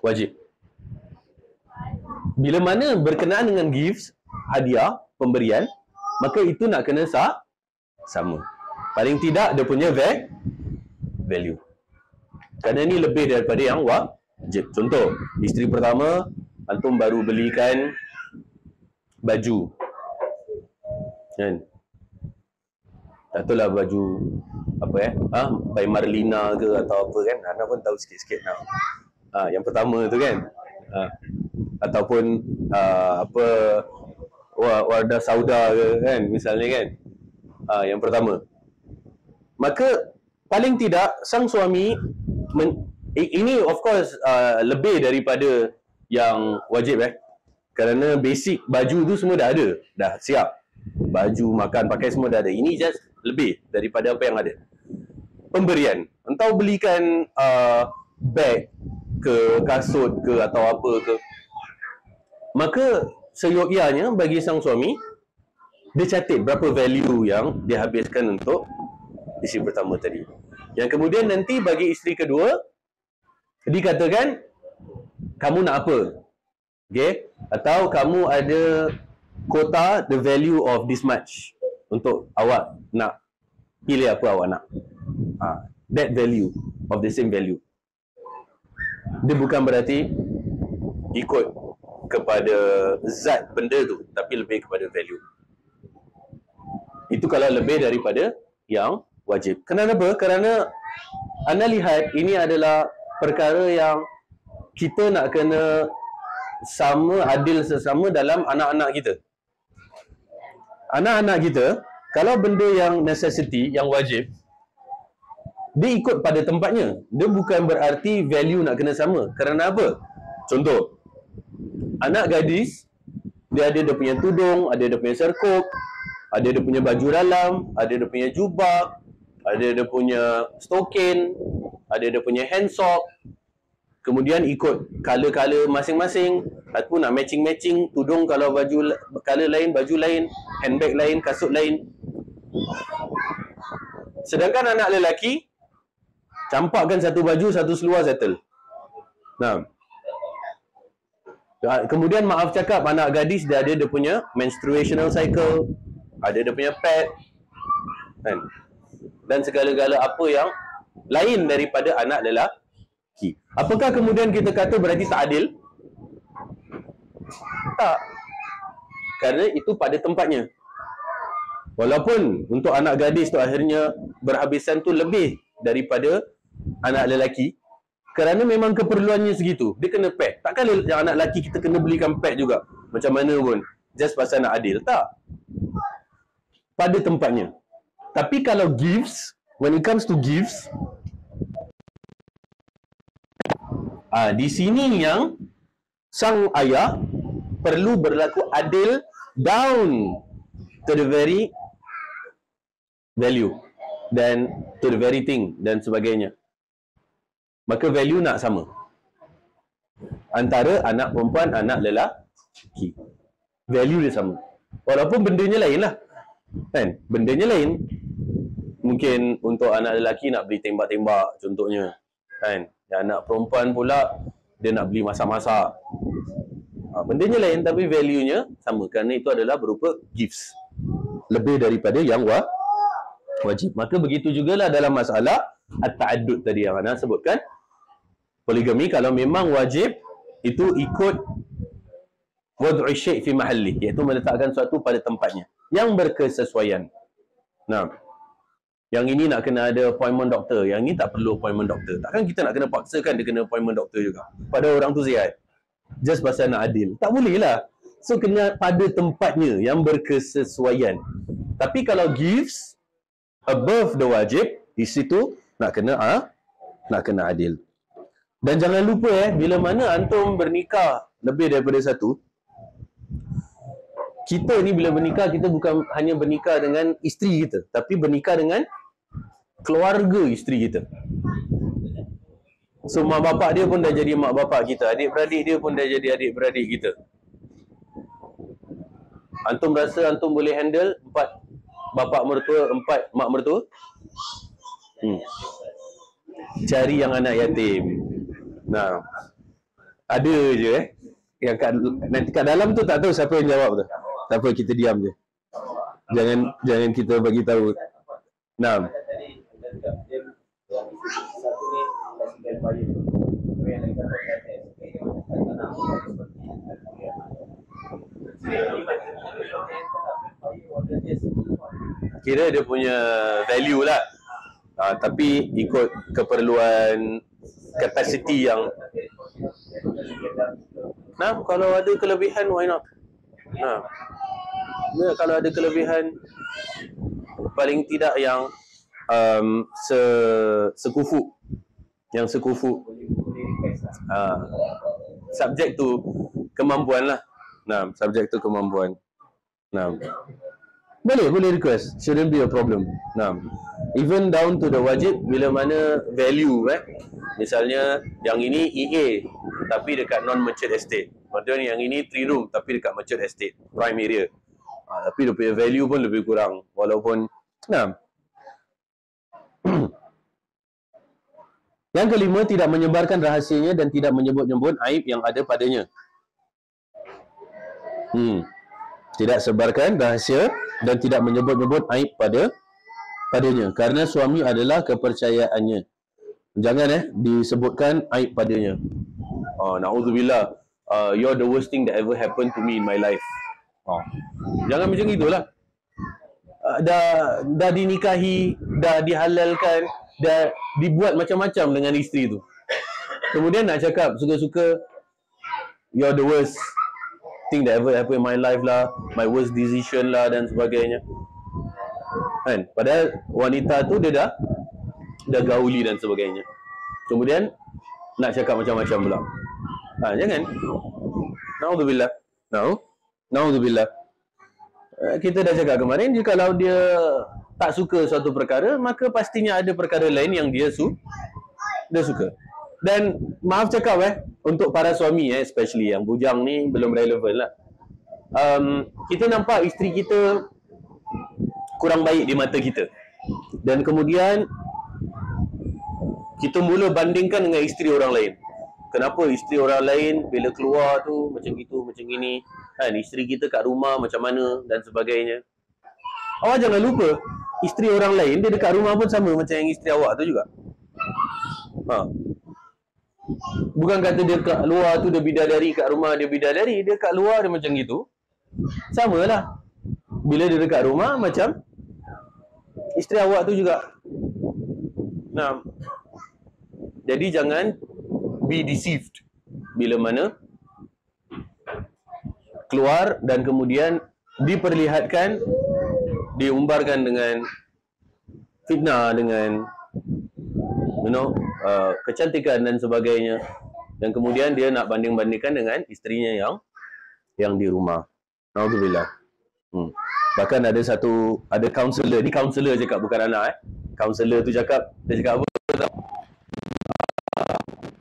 Speaker 1: wajib. Bila mana berkenaan dengan gifts, hadiah, pemberian, maka itu nak kena sama. Paling tidak dia punya value. Kerana ni lebih daripada yang wajib. Contoh, isteri pertama, antum baru belikan baju, kan? Tak tahulah baju apa by Marlina ke atau apa kan. Anda pun tahu sikit-sikit. Yang pertama tu kan. ataupun apa wardah sauda ke kan, misalnya kan. Yang pertama, maka paling tidak sang suami ini of course lebih daripada yang wajib kerana basic baju tu semua dah ada, dah siap, baju, makan, pakai semua dah ada. Ini just lebih daripada apa yang ada. Pemberian, entah belikan beg ke, kasut ke, atau apa ke, maka seyogyanya bagi sang suami dia catat berapa value yang dia habiskan untuk isteri pertama tadi. Yang kemudian nanti bagi isteri kedua dikatakan kamu nak apa, okay? Atau kamu ada quota the value of this much untuk awak nak pilih apa awak nak. That value of the same value. Dia bukan berarti ikut kepada zat benda tu, tapi lebih kepada value. Itu kalau lebih daripada yang wajib. Kenapa? Kerana anda lihat ini adalah perkara yang kita nak kena sama, adil sesama dalam anak-anak kita. Anak-anak kita, kalau benda yang necessity, yang wajib, dia ikut pada tempatnya. Dia bukan berarti value nak kena sama. Kerana apa? Contoh, anak gadis, dia ada dia punya tudung, ada dia punya serkup, ada dia punya baju dalam, ada dia punya jubah, ada dia punya stokin, ada dia punya hand sock. Kemudian ikut color-color masing-masing, ataupun nak matching-matching, tudung kalau baju color lain, baju lain, handbag lain, kasut lain. Sedangkan anak lelaki, campakkan satu baju, satu seluar, settle. Nah, kemudian maaf cakap, anak gadis dia ada dia punya menstruational cycle, ada dia punya pad, kan? Dan segala-gala apa yang lain daripada anak lelaki. Apakah kemudian kita kata berarti tak adil? Tak. Kerana itu pada tempatnya. Walaupun untuk anak gadis tu akhirnya berhabisan tu lebih daripada anak lelaki, kerana memang keperluannya segitu. Dia kena pad. Takkan yang anak lelaki kita kena belikan pad juga. Macam mana pun. Just pasal nak adil. Tak. Pada tempatnya. Tapi kalau gifts, when it comes to gifts, di sini yang sang ayah perlu berlaku adil down to the very value dan to the very thing dan sebagainya. Maka value nak sama antara anak perempuan, anak lelaki. Value dia sama. Walaupun bendanya lain lah, kan? Bendanya lain. Mungkin untuk anak lelaki nak beli tembak-tembak contohnya, kan? Yang anak perempuan pula dia nak beli masak-masak. Bendanya lain tapi value-nya sama, kerana itu adalah berupa gifts. Lebih daripada yang wajib. Maka begitu jugalah dalam masalah at-ta'addud tadi yang Ana sebutkan. Poligami kalau memang wajib, itu ikut wad'u syai' fi mahalli, iaitu meletakkan sesuatu pada tempatnya yang berkesesuaian. Nah, yang ini nak kena ada appointment doktor, yang ini tak perlu appointment doktor. Takkan kita nak kena paksakan dia kena appointment doktor juga pada orang tu sihat just pasal nak adil. Tak boleh lah. So kena pada tempatnya yang berkesesuaian. Tapi kalau gifts above the wajib, di situ nak kena adil. Dan jangan lupa bila mana antum bernikah lebih daripada satu, kita ni bila bernikah, kita bukan hanya bernikah dengan isteri kita, tapi bernikah dengan keluarga isteri kita. So mak bapak dia pun dah jadi mak bapak kita, adik-beradik dia pun dah jadi adik-beradik kita. Antum rasa antum boleh handle 4 bapak mertua, 4 mak mertua? Cari yang anak yatim. Nah, ada je yang nanti kat dalam tu tak tahu siapa yang jawab tu. Tak apa, kita diam je. Jangan kita bagi tahu. Nah. Kira dia punya value lah. Tapi ikut keperluan capacity yang Nah, kalau ada kelebihan, why not? Nah, kalau ada kelebihan, paling tidak yang sekufu, yang sekufu. Subjek tu kemampuan lah. Nah, subjek tu kemampuan. Nah, boleh request, shouldn't be a problem. Nah, even down to the wajib, bila mana value misalnya yang ini EA tapi dekat non-matured estate, maksudnya yang ini 3 room tapi dekat matured estate, prime area, tapi dia punya value pun lebih kurang, walaupun nah. Yang kelima, tidak menyebarkan rahasianya dan tidak menyebut-nyebut aib yang ada padanya. Tidak sebarkan rahasia dan tidak menyebut-nyebut aib padanya, kerana suami adalah kepercayaannya. Jangan disebutkan aib padanya. Na'udzubillah, you're the worst thing that ever happened to me in my life. Jangan macam itulah. Dah dinikahi, dah dihalalkan, dah dibuat macam-macam dengan isteri tu. Kemudian nak cakap suka-suka, you're the worst thing that ever happened in my life lah, my worst decision lah dan sebagainya. Kan? Padahal wanita tu dia dah gauli dan sebagainya. Kemudian nak cakap macam-macam pula. Jangan. Na'udzubillah. Na'udzubillah. Kita dah cakap kemarin, jikalau dia tak suka suatu perkara, maka pastinya ada perkara lain yang dia suka. Dan maaf cakap untuk para suami especially yang bujang ni belum relevan lah. Kita nampak isteri kita kurang baik di mata kita, dan kemudian kita mula bandingkan dengan isteri orang lain. Kenapa isteri orang lain bila keluar tu macam gitu, macam gini, kan? Isteri kita kat rumah macam mana dan sebagainya. Awak jangan lupa, isteri orang lain dia dekat rumah pun sama macam yang isteri awak tu juga. Bukan kata dia kat luar tu dia bidadari, kat rumah dia bidadari, dia kat luar dia macam gitu. Samalah. Bila dia dekat rumah macam isteri awak tu juga. Nah, jadi jangan be deceived bila mana keluar dan kemudian diperlihatkan, diumbarkan dengan fitnah, dengan kecantikan dan sebagainya, dan kemudian dia nak banding-bandingkan dengan isterinya yang di rumah. Alhamdulillah. Bahkan ada kaunselor, ni kaunselor cakap, bukan anak kaunselor tu cakap, dia cakap apa tau?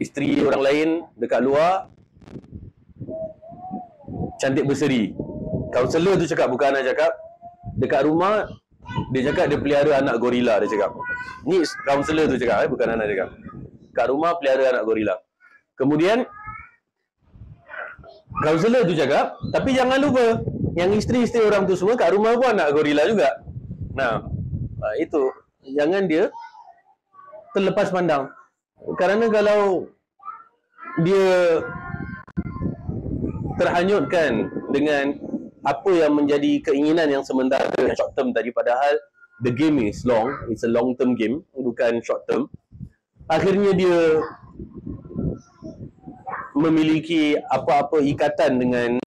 Speaker 1: Isteri orang lain dekat luar cantik berseri. Kaunselor tu cakap, bukan anak cakap. Dekat rumah dia cakap dia pelihara anak gorila, dia cakap. Ni kaunselor tu cakap, bukan anak cakap. Kat rumah pelihara anak gorila. Kemudian kaunselor tu cakap, tapi jangan lupa yang isteri-isteri orang tu semua kat rumah pun anak gorila juga. Nah, itu jangan dia terlepas pandang. Kerana kalau dia terhanyutkan dengan apa yang menjadi keinginan yang sementara, short term tadi, padahal the game is long, it's a long term game, bukan short term. Akhirnya dia memiliki apa-apa ikatan dengan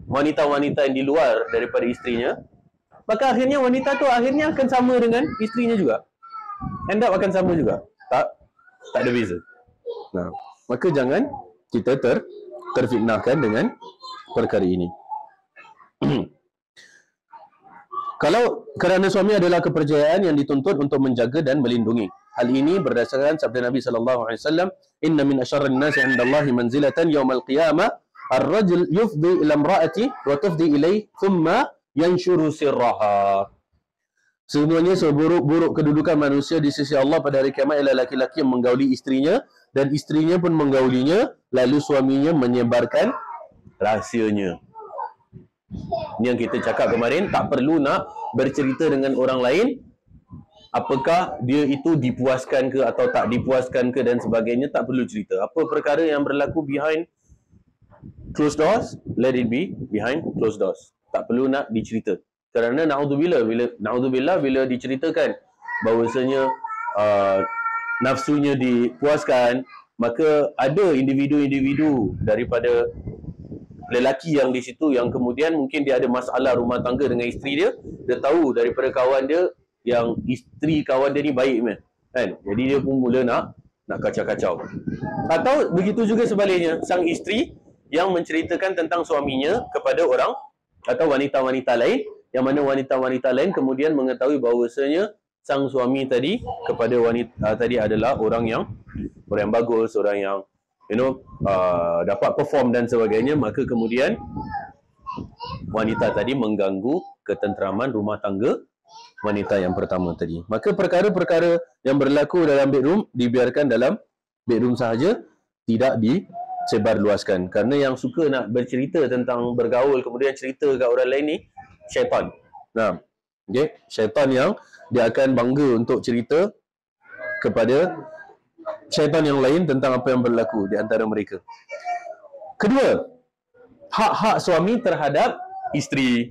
Speaker 1: wanita-wanita yang di luar daripada isterinya, maka akhirnya wanita tu akhirnya akan sama dengan isterinya juga. End up akan sama juga. Tak ada beza. Nah, maka jangan kita terfitnahkan dengan perkara ini. Kalau kerana suami adalah kepercayaan yang dituntut untuk menjaga dan melindungi. Hal ini berdasarkan sabda Nabi sallallahu alaihi wasallam, "Inna min asyarrin nasi 'indallahi manzilatan yaumal qiyamah ar-rajul yufdi ila imra'ati wa tufdi ilayhi thumma yanshuru sirraha." Sebenarnya seburuk-buruk kedudukan manusia di sisi Allah pada hari kiamat ialah laki-laki yang menggauli isterinya dan isterinya pun menggaulinya, lalu suaminya menyebarkan rahsianya. Ini yang kita cakap kemarin, tak perlu nak bercerita dengan orang lain apakah dia itu dipuaskan ke atau tak dipuaskan ke dan sebagainya, tak perlu cerita. Apa perkara yang berlaku behind closed doors, let it be behind closed doors. Tak perlu nak dicerita. Kerana na'udzubillah bila diceritakan bahawasanya nafsunya dipuaskan, maka ada individu-individu daripada lelaki yang di situ yang kemudian mungkin dia ada masalah rumah tangga dengan isteri dia, dia tahu daripada kawan dia yang isteri kawan dia ni baik kan. Jadi dia pun mula nak kacau-kacau. Atau begitu juga sebaliknya, sang isteri yang menceritakan tentang suaminya kepada orang atau wanita-wanita lain, yang mana wanita-wanita lain kemudian mengetahui bahawasanya sang suami tadi kepada wanita tadi adalah orang yang bagus, orang yang dapat perform dan sebagainya, maka kemudian wanita tadi mengganggu ketenteraman rumah tangga wanita yang pertama tadi. Maka perkara-perkara yang berlaku dalam bedroom dibiarkan dalam bedroom sahaja, tidak disebarluaskan. Kerana yang suka nak bercerita tentang bergaul kemudian cerita kat orang lain ni syaitan. Okay? Syaitan yang dia akan bangga untuk cerita kepada syaitan yang lain tentang apa yang berlaku di antara mereka. Kedua, hak-hak suami terhadap isteri.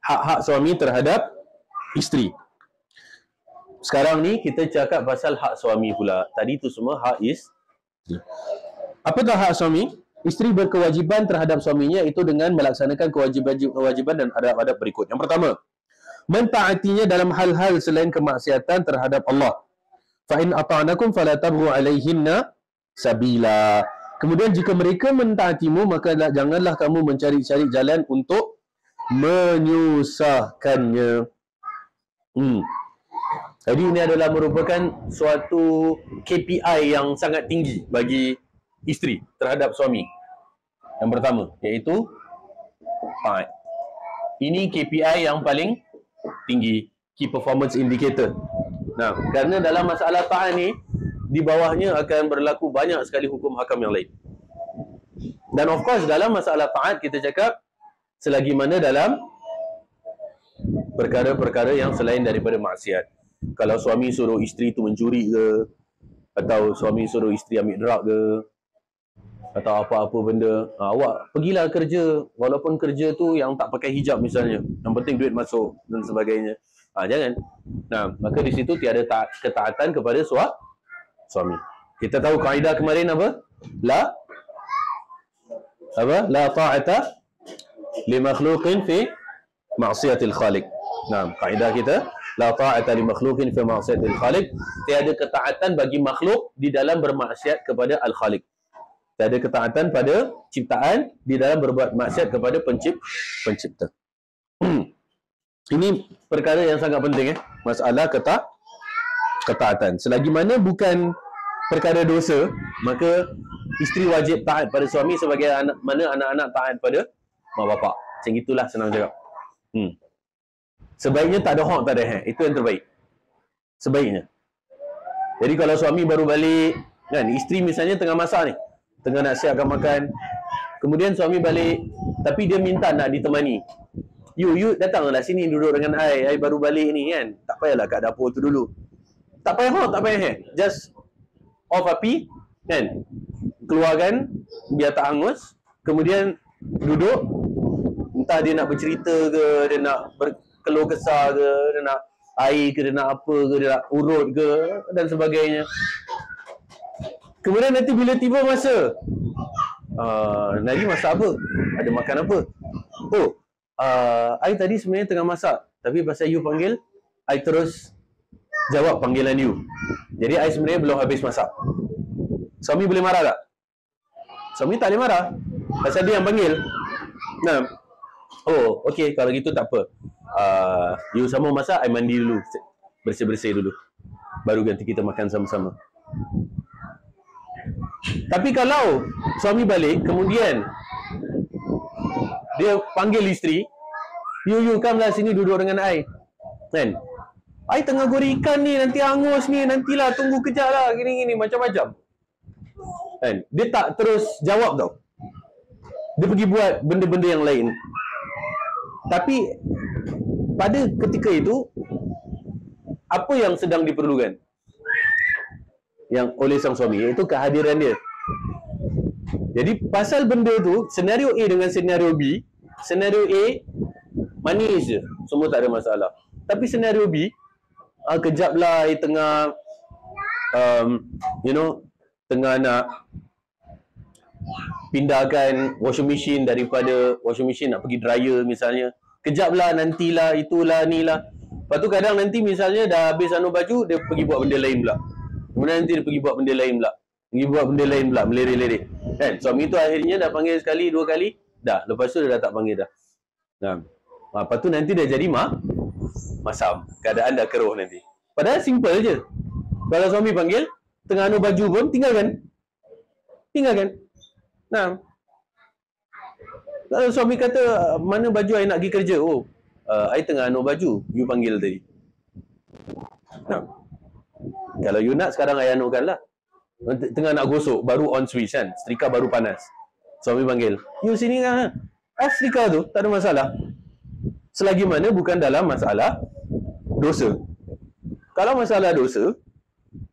Speaker 1: Hak-hak suami terhadap isteri. Sekarang ni kita cakap pasal hak suami pula. Tadi tu semua hak isteri. Apakah hak suami? Isteri berkewajiban terhadap suaminya itu dengan melaksanakan kewajiban dan adab-adab berikut. Yang pertama, mentaatinya dalam hal-hal selain kemaksiatan terhadap Allah. Fa in ata'nakum fala tabghu 'alaihinna sabila. Kemudian jika mereka mentaatimu, maka janganlah kamu mencari-cari jalan untuk menyusahkannya. Jadi ini adalah merupakan suatu KPI yang sangat tinggi bagi isteri terhadap suami. Yang pertama iaitu taat. Ini KPI yang paling tinggi, Key Performance Indicator. Kerana dalam masalah taat ni, di bawahnya akan berlaku banyak sekali hukum hakam yang lain. Dan of course dalam masalah taat kita cakap selagi mana dalam perkara-perkara yang selain daripada maksiat. Kalau suami suruh isteri tu mencuri ke, atau suami suruh isteri ambil drug ke, atau apa-apa benda, awak pergilah kerja, walaupun kerja tu yang tak pakai hijab misalnya, yang penting duit masuk dan sebagainya. Jangan. Maka di situ tiada ketaatan kepada suami. Kita tahu kaedah kemarin apa? La ta'ata li makhluqin fi ma'siyatil khaliq. Kaedah kita, la ta'ata li makhluqin fi ma'siyatil khaliq. Tiada ketaatan bagi makhluk di dalam bermaksiat kepada al-khaliq. Tiada ketaatan pada ciptaan di dalam berbuat maksiat kepada pencipta. Ini perkara yang sangat penting, masalah ketaatan. Selagi mana bukan perkara dosa, maka isteri wajib taat pada suami sebagai mana anak-anak taat pada mak bapak. Macam itulah senang cakap. Sebaiknya tak ada hak, tak ada hak. Itu yang terbaik. Sebaiknya. Jadi kalau suami baru balik, kan, isteri misalnya tengah masak ni, tengah nak siapkan makan, kemudian suami balik, tapi dia minta nak ditemani. You datanglah sini duduk dengan I baru balik ni kan. Tak payahlah kat dapur tu dulu. Tak payah tak payah. Just off api kan. Keluarkan biar tak hangus. Kemudian duduk. Entah dia nak bercerita ke, dia nak berkeluh kesah ke, dia nak air ke, dia nak apa ke, dia nak urut ke dan sebagainya. Kemudian nanti bila tiba masa Nadi masak apa? Ada makan apa? I tadi sebenarnya tengah masak, tapi pasal you panggil, I terus jawab panggilan you. Jadi I sebenarnya belum habis masak. Suami boleh marah tak? Suami tak boleh marah, pasal dia yang panggil. Okey, kalau gitu tak apa. You sama masak, I mandi dulu, bersih-bersih dulu, baru ganti kita makan sama-sama. Tapi kalau suami balik, kemudian dia panggil isteri, you come lah sini duduk dengan I, kan? I tengah goreng ikan ni, nanti hangus ni, nantilah tunggu kejap lah, gini-gini, macam-macam, kan? Dia tak terus jawab tau. Dia pergi buat benda-benda yang lain. Tapi pada ketika itu, apa yang sedang diperlukan yang oleh sang suami, iaitu kehadiran dia. Jadi pasal benda tu, senario A dengan senario B, senario A manis je, semua tak ada masalah. Tapi senario B, kejap lah tengah tengah nak pindahkan washing machine daripada washing machine nak pergi dryer misalnya. Kejap lah, nantilah, itulah, ni lah. Lepas tu kadang nanti misalnya dah habis anu baju, dia pergi buat benda lain pula. Kemudian nanti dia pergi buat benda lain pula. Melere-lere. Kan? Suami tu akhirnya dah panggil sekali, 2 kali, dah. Lepas tu dia dah tak panggil dah. Nah. Lepas tu nanti dia jadi masam. Keadaan dah keruh nanti. Padahal simple je. Kalau suami panggil, tengah anu baju pun, tinggalkan. Nah. Kalau suami kata, mana baju I nak pergi kerja? Oh, I tengah anu baju, you panggil tadi. Nah. Kalau you nak, sekarang I anukan lah. Tengah nak gosok, baru on switch kan, setrika baru panas. Suami panggil, you sini kan? Off setrika tu, tak ada masalah. Selagi mana bukan dalam masalah dosa. Kalau masalah dosa,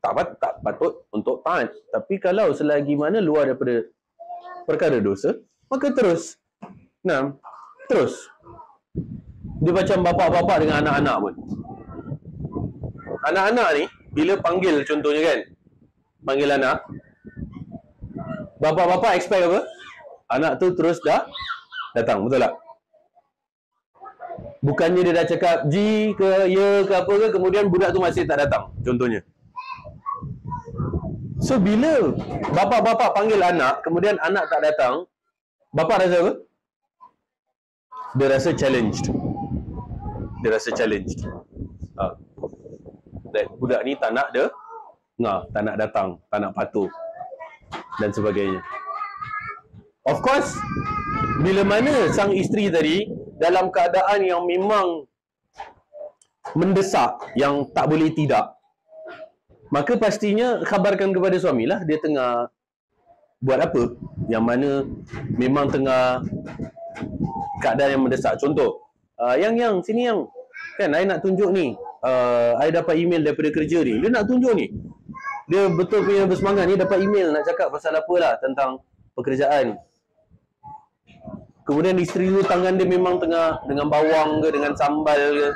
Speaker 1: tak patut untuk taat. Tapi kalau selagi mana luar daripada perkara dosa, maka terus. Nah, terus. Dia macam bapak-bapak dengan anak-anak pun. Anak-anak ni, bila panggil contohnya kan, panggil anak, bapak-bapak expect apa? Anak tu terus dah datang, betul tak? Bukannya dia dah cakap ji ke, ya ke apa ke, kemudian budak tu masih tak datang, contohnya. So, bila bapak-bapak panggil anak, kemudian anak tak datang, bapak rasa apa? Dia rasa challenged. Budak ni tak nak dia, tak nak datang, tak nak patuh dan sebagainya. Of course, bila mana sang isteri tadi dalam keadaan yang memang mendesak, yang tak boleh tidak, maka pastinya khabarkan kepada suami lah dia tengah buat apa, yang mana memang tengah keadaan yang mendesak. Contoh, yang sini yang kan, I nak tunjuk ni, I dapat email daripada kerja ni, dia nak tunjuk ni, dia betul punya bersemangat ni, dapat email nak cakap pasal apa lah tentang pekerjaan. Kemudian isteri tu tangan dia memang tengah dengan bawang ke, dengan sambal ke,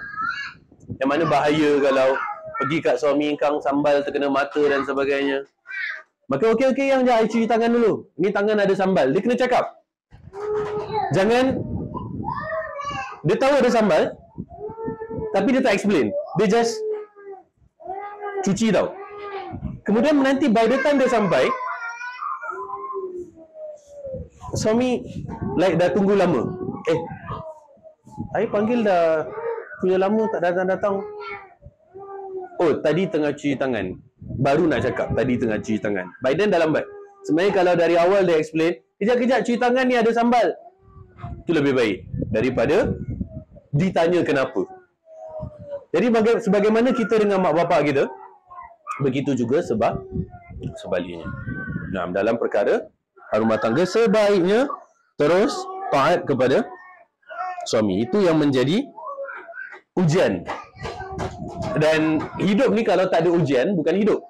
Speaker 1: yang mana bahaya kalau pergi kat suami kang sambal terkena mata dan sebagainya. Maka okey yang je, I cuci tangan dulu, ni tangan ada sambal. Dia kena cakap, jangan, dia tahu ada sambal tapi dia tak explain, dia just cuci tau. Kemudian nanti by the time dia sampai, suami like dah tunggu lama. I panggil dah punya lama tak datang-datang. Oh, tadi tengah cuci tangan. Baru nak cakap tadi tengah cuci tangan. By then dah lambat. Sebenarnya kalau dari awal dia explain, kejap-kejap cuci tangan ni ada sambal, itu lebih baik daripada ditanya kenapa. Jadi sebagaimana kita dengan mak bapak kita, begitu juga sebaliknya. Nah, dalam perkara rumah tangga, sebaiknya terus taat kepada suami. Itu yang menjadi ujian. Dan hidup ni kalau tak ada ujian, bukan hidup.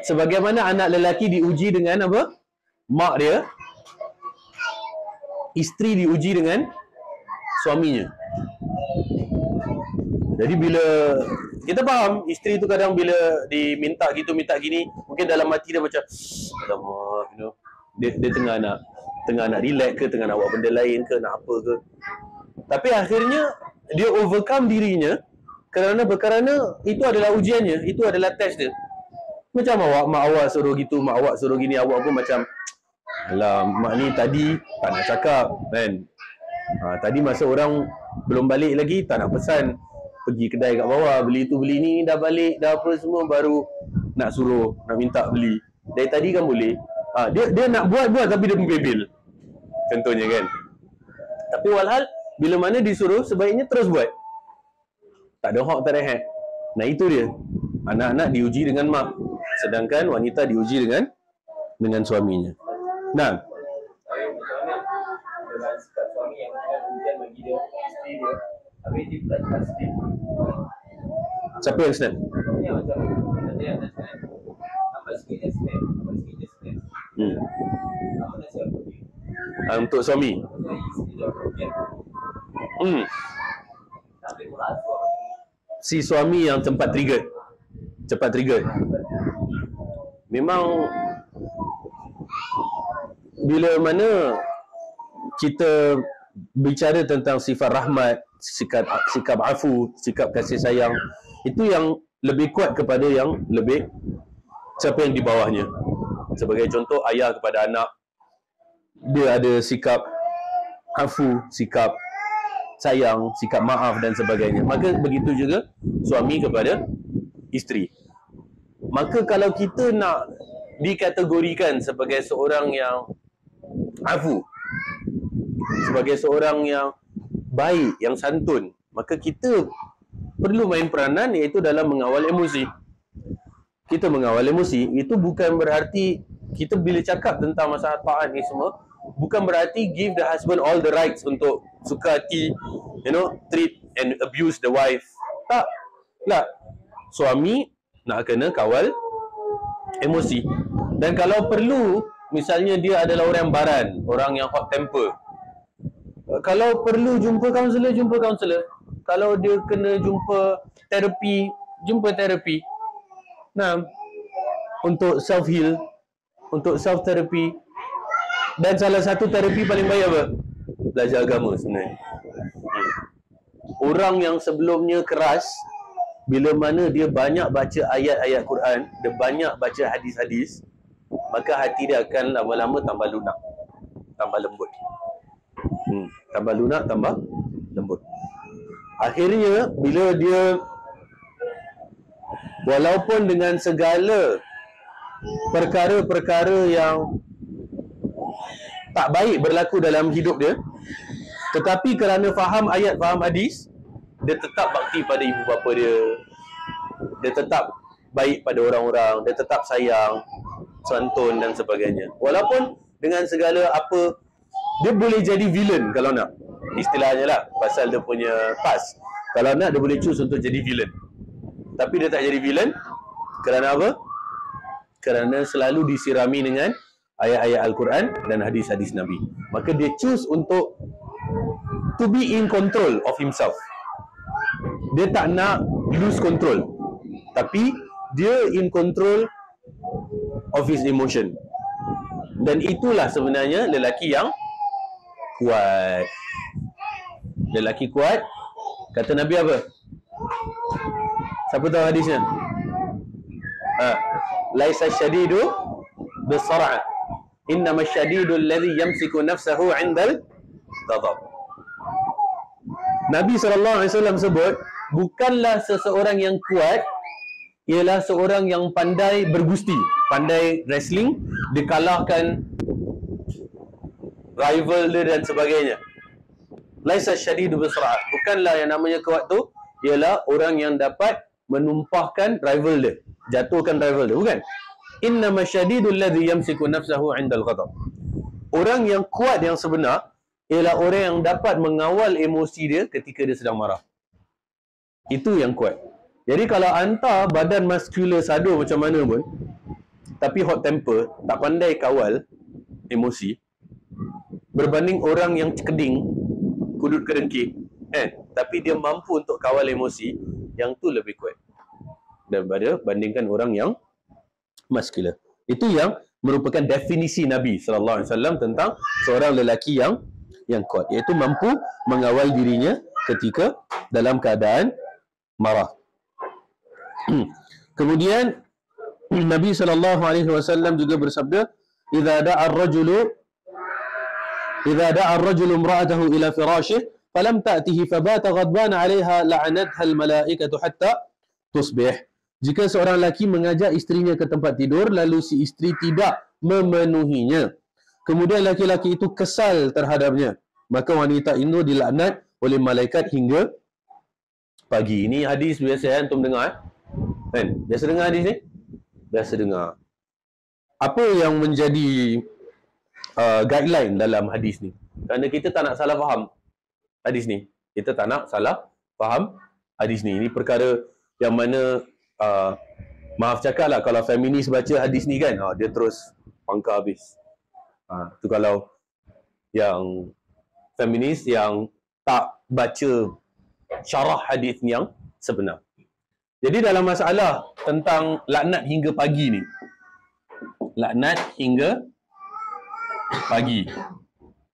Speaker 1: Sebagaimana anak lelaki diuji dengan apa? Mak dia. Isteri diuji dengan suaminya. Jadi bila kita faham, isteri tu kadang bila diminta gitu, minta gini, mungkin dalam hati dia macam, alamak, you know, dia tengah nak relax ke, tengah nak buat benda lain ke, nak apa ke. Tapi akhirnya dia overcome dirinya kerana itu adalah ujiannya, itu adalah test dia. Macam mak awak suruh gitu, mak awak suruh gini, awak pun macam, alah, mak ni tadi tak nak cakap kan. Tadi masa orang belum balik lagi, tak nak pesan, pergi kedai kat bawah, beli tu beli ni, dah balik, dah apa semua, baru nak suruh, nak minta beli. Dari tadi kan boleh. Dia nak buat tapi dia membebel, contohnya kan. Tapi walhal, bila mana disuruh, sebaiknya terus buat. Tak ada hak, tak ada hat. Nah, itu dia. Anak-anak diuji dengan mak, sedangkan wanita diuji dengan suaminya. Nah, suami yang ujian bagi dia, isteri dia, tapi dia tak pasti. Siapa yang snap? Dia macam ada yang snap. Nampak sikit dia snap, nampak sikit dia snap. Nampak siapa dia? Untuk suami. Si suami yang cepat trigger. Memang bila mana kita bicara tentang sifat rahmat, sikap afu, sikap kasih sayang, itu yang lebih kuat kepada yang lebih siapa yang di bawahnya. Sebagai contoh, ayah kepada anak, dia ada sikap afu, sikap sayang, sikap maaf dan sebagainya. Maka begitu juga suami kepada isteri. Maka kalau kita nak dikategorikan sebagai seorang yang afu, sebagai seorang yang baik, yang santun, maka kita perlu main peranan, iaitu dalam mengawal emosi. Kita mengawal emosi, itu bukan berarti kita bila cakap tentang masalah taat ni semua, bukan berarti give the husband all the rights untuk suka hati, treat and abuse the wife. Tak. Suami nak kena kawal emosi. Dan kalau perlu, misalnya dia adalah orang yang baran, orang yang hot temper, kalau perlu jumpa kaunselor, jumpa kaunselor. Kalau dia kena jumpa terapi, jumpa terapi. Nah, untuk self heal, untuk self therapy. Dan salah satu terapi paling baik apa? Belajar agama sebenarnya. Orang yang sebelumnya keras, bila mana dia banyak baca ayat-ayat Quran, dia banyak baca hadis-hadis, maka hati dia akan lama-lama tambah lunak, tambah lembut. Tambah lunak, tambah lembut. Akhirnya bila dia, walaupun dengan segala perkara-perkara yang tak baik berlaku dalam hidup dia, tetapi kerana faham ayat, faham hadis, dia tetap bakti pada ibu bapa dia, dia tetap baik pada orang-orang, dia tetap sayang, santun dan sebagainya. Walaupun dengan segala apa, dia boleh jadi villain kalau nak, istilahnya lah, pasal dia punya past. Kalau nak, dia boleh choose untuk jadi villain. Tapi dia tak jadi villain kerana apa? Kerana selalu disirami dengan ayat-ayat Al-Quran dan hadis-hadis Nabi. Maka dia choose untuk to be in control of himself. Dia tak nak lose control, tapi dia in control of his emotion. Dan itulah sebenarnya lelaki yang kuat. Lelaki kuat, kata Nabi apa? Siapa tahu hadisnya? Laisa syadidu bisar'a, innama syadidu alladhi yamsiku nafsahu 'indal ghadab. Nabi SAW sebut, bukanlah seseorang yang kuat ialah seorang yang pandai bergusti, pandai wrestling, dikalahkan rival dia dan sebagainya. Laisa syadidu bisar'a, bukanlah yang namanya kuat tu ialah orang yang dapat menumpahkan rival dia, jatuhkan rival dia, bukan. Innama syadidul ladzi yamsiku nafsahu 'indal ghadab. Orang yang kuat yang sebenar ialah orang yang dapat mengawal emosi dia ketika dia sedang marah. Itu yang kuat. Jadi kalau hantar badan muscular sado macam mana pun, tapi hot temper, tak pandai kawal emosi, berbanding orang yang cekeding, kudut kerengkik, tapi dia mampu untuk kawal emosi, yang tu lebih kuat daripada bandingkan orang yang muscular. Itu yang merupakan definisi Nabi SAW tentang seorang lelaki yang kuat, iaitu mampu mengawal dirinya ketika dalam keadaan marah. Kemudian Nabi SAW juga bersabda, "Idza da'a ar-rajulu imra'atahu ila firashih falam ta'tihi fabata ghadbana 'alayha la'anatha al-mala'ikatu hatta tusbih." Jika seorang lelaki mengajak isterinya ke tempat tidur, lalu si isteri tidak memenuhinya, kemudian lelaki itu kesal terhadapnya, maka wanita itu dilaknat oleh malaikat hingga pagi. Ini hadis biasa antum dengar, kan? Biasa dengar hadis ni? Biasa dengar. Apa yang menjadi guideline dalam hadis ni? Kerana kita tak nak salah faham hadis ni. Kita tak nak salah faham hadis ni. Ini perkara yang mana maaf cakap lah, kalau feminis baca hadis ni kan, dia terus pangkal habis. Tu kalau yang feminis yang tak baca syarah hadis yang sebenar. Jadi dalam masalah tentang laknat hingga pagi ni, laknat hingga pagi.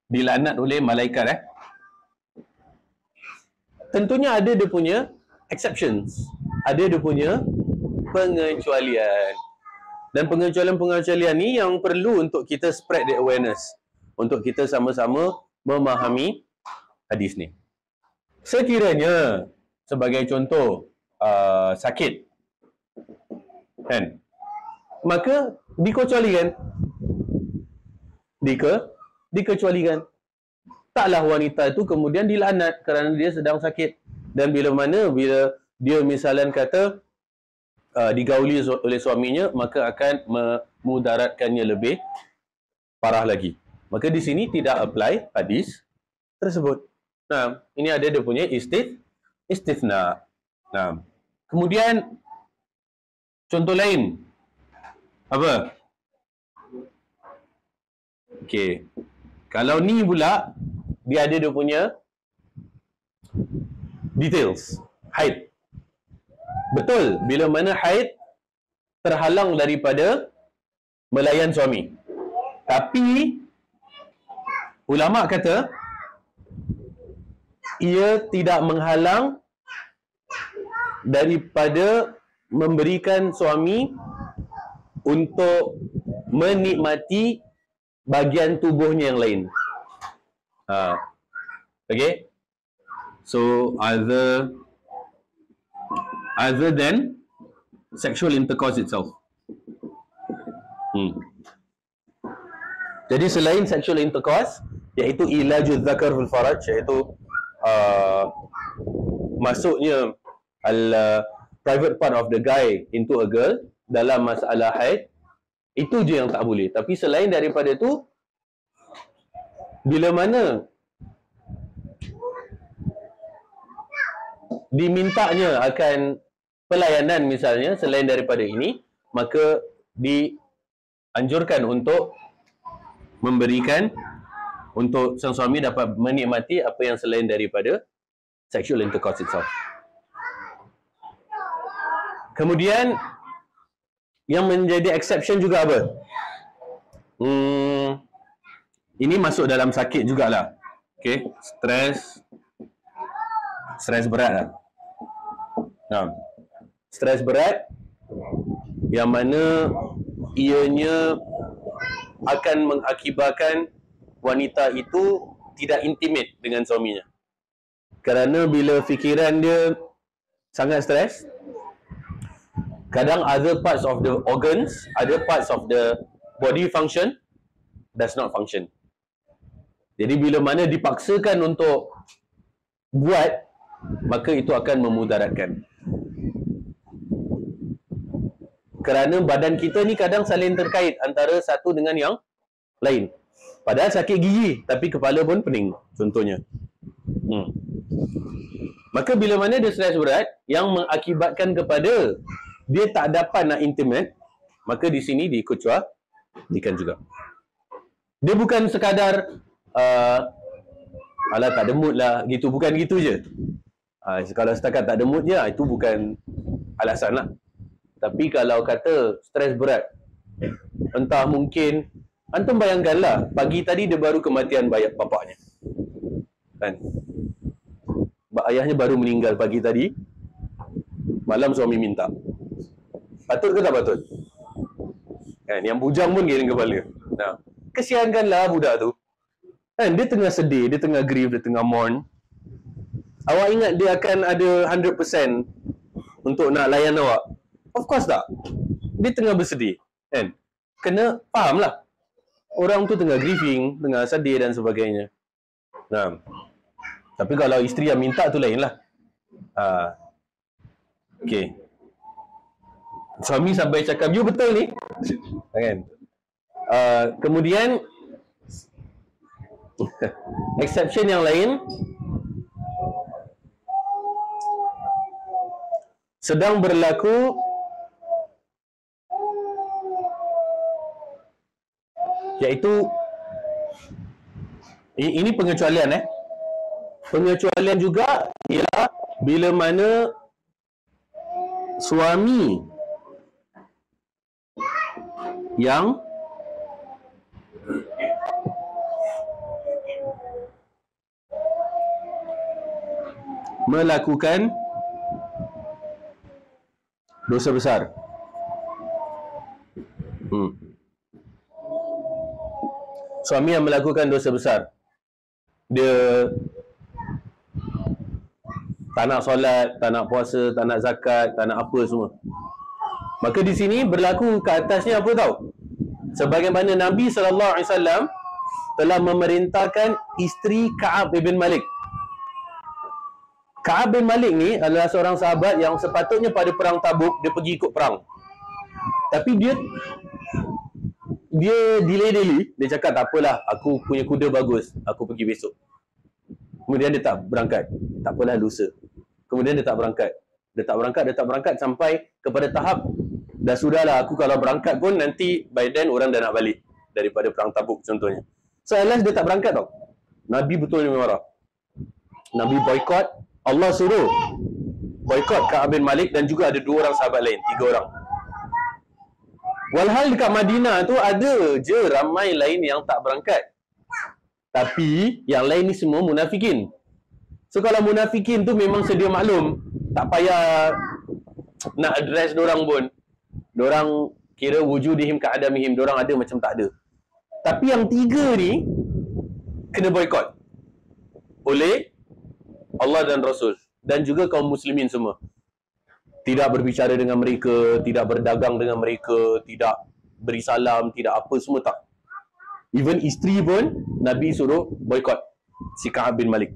Speaker 1: Dilaknat oleh malaikat. Tentunya ada dia punya exceptions. Ada dia punya pengecualian. Dan pengecualian-pengecualian ni yang perlu untuk kita spread the awareness. Untuk kita sama-sama memahami hadis ni. Sekiranya, sebagai contoh, sakit. Kan? Maka dikecualikan. Dikecualikan. Taklah wanita itu kemudian dilaknat kerana dia sedang sakit. Dan bila dia misalnya kata digauli oleh suaminya, maka akan memudaratkannya lebih parah lagi. Maka di sini tidak apply hadis tersebut. Nah, ini ada dia punya istithna. Nah, kemudian contoh lain. Apa? Okey. Kalau ni pula dia ada dia punya details. Haid. Betul, bila mana haid terhalang daripada melayan suami. Tapi ulama kata ia tidak menghalang daripada memberikan suami untuk menikmati bahagian tubuhnya yang lain. Okay. So other than sexual intercourse itself. Jadi selain sexual intercourse, iaitu ilajul zakar fil faraj, iaitu masuknya private part of the guy into a girl dalam masalah haid, itu je yang tak boleh. Tapi selain daripada itu, bila mana dimintanya akan pelayanan misalnya selain daripada ini, maka dianjurkan untuk memberikan untuk sang suami dapat menikmati apa yang selain daripada sexual intercourse itself. Kemudian yang menjadi exception juga apa? Ini masuk dalam sakit jugalah. Okay, stres berat lah. Stres berat yang mana ianya akan mengakibatkan wanita itu tidak intimate dengan suaminya. Kerana bila fikiran dia sangat stres, kadang other parts of the organs, other parts of the body function does not function. Jadi bila mana dipaksakan untuk buat, maka itu akan memudaratkan. Kerana badan kita ni kadang saling terkait antara satu dengan yang lain. Padahal sakit gigi, tapi kepala pun pening, contohnya. Maka bila mana dia stres berat yang mengakibatkan kepada dia tak dapat nak intimate, maka di sini dikecualikan juga. Dia bukan sekadar alah tak ada mood lah gitu, bukan gitu je. Kalau setakat tak ada mood je, itu bukan alasan lah. Tapi kalau kata stres berat, entah mungkin, antum bayangkanlah, pagi tadi dia baru kematian bapaknya, kan? Ayahnya baru meninggal pagi tadi, malam suami minta. Patut ke tak patut? Kan, yang bujang pun giring kepala. Nah, kesiankanlah budak tu. Kan, dia tengah sedih, dia tengah grief, dia tengah mourn. Awak ingat dia akan ada 100% untuk nak layan awak? Of course tak. Dia tengah bersedih, kan? Kena faham lah. Orang tu tengah grieving, tengah sedih dan sebagainya. Nah, tapi kalau isteri yang minta tu lain lah. Okay. Suami sampai cakap, you betul ni. Kan? Kemudian exception yang lain, sedang berlaku iaitu ini pengecualian pengecualian juga ialah bila mana suami yang melakukan dosa besar. Suami yang melakukan dosa besar, dia tak nak solat, tak nak puasa, tak nak zakat, tak nak apa semua, maka di sini berlaku ke atasnya apa tahu? Sebagaimana Nabi SAW telah memerintahkan isteri Ka'ab bin Malik. Ka'ab bin Malik ni adalah seorang sahabat yang sepatutnya pada perang Tabuk dia pergi ikut perang. Tapi dia delay. Dia cakap tak apalah, aku punya kuda bagus, aku pergi besok. Kemudian dia tak berangkat. Tak apalah, lusa. Kemudian dia tak berangkat. Dia tak berangkat sampai kepada tahap dah sudahlah, aku kalau berangkat pun nanti by then orang dah nak balik daripada perang Tabuk contohnya. So at last dia tak berangkat tau. Nabi betul ni marah. Nabi boykot. Allah suruh boykot Ka'ab bin Malik dan juga ada 2 orang sahabat lain, 3 orang. Walhal dekat Madinah tu ada je ramai lain yang tak berangkat. Tapi yang lain ni semua munafikin. So kalau munafikin tu memang sedia maklum, tak payah nak address dorang pun. Dorang kira wujudihim ka'adamihim, dorang ada macam tak ada. Tapi yang 3 ni kena boykot oleh Allah dan Rasul dan juga kaum muslimin semua. Tidak berbicara dengan mereka, tidak berdagang dengan mereka, tidak beri salam, tidak apa semua, tak. Even isteri pun Nabi suruh boykot si Ka'ab bin Malik.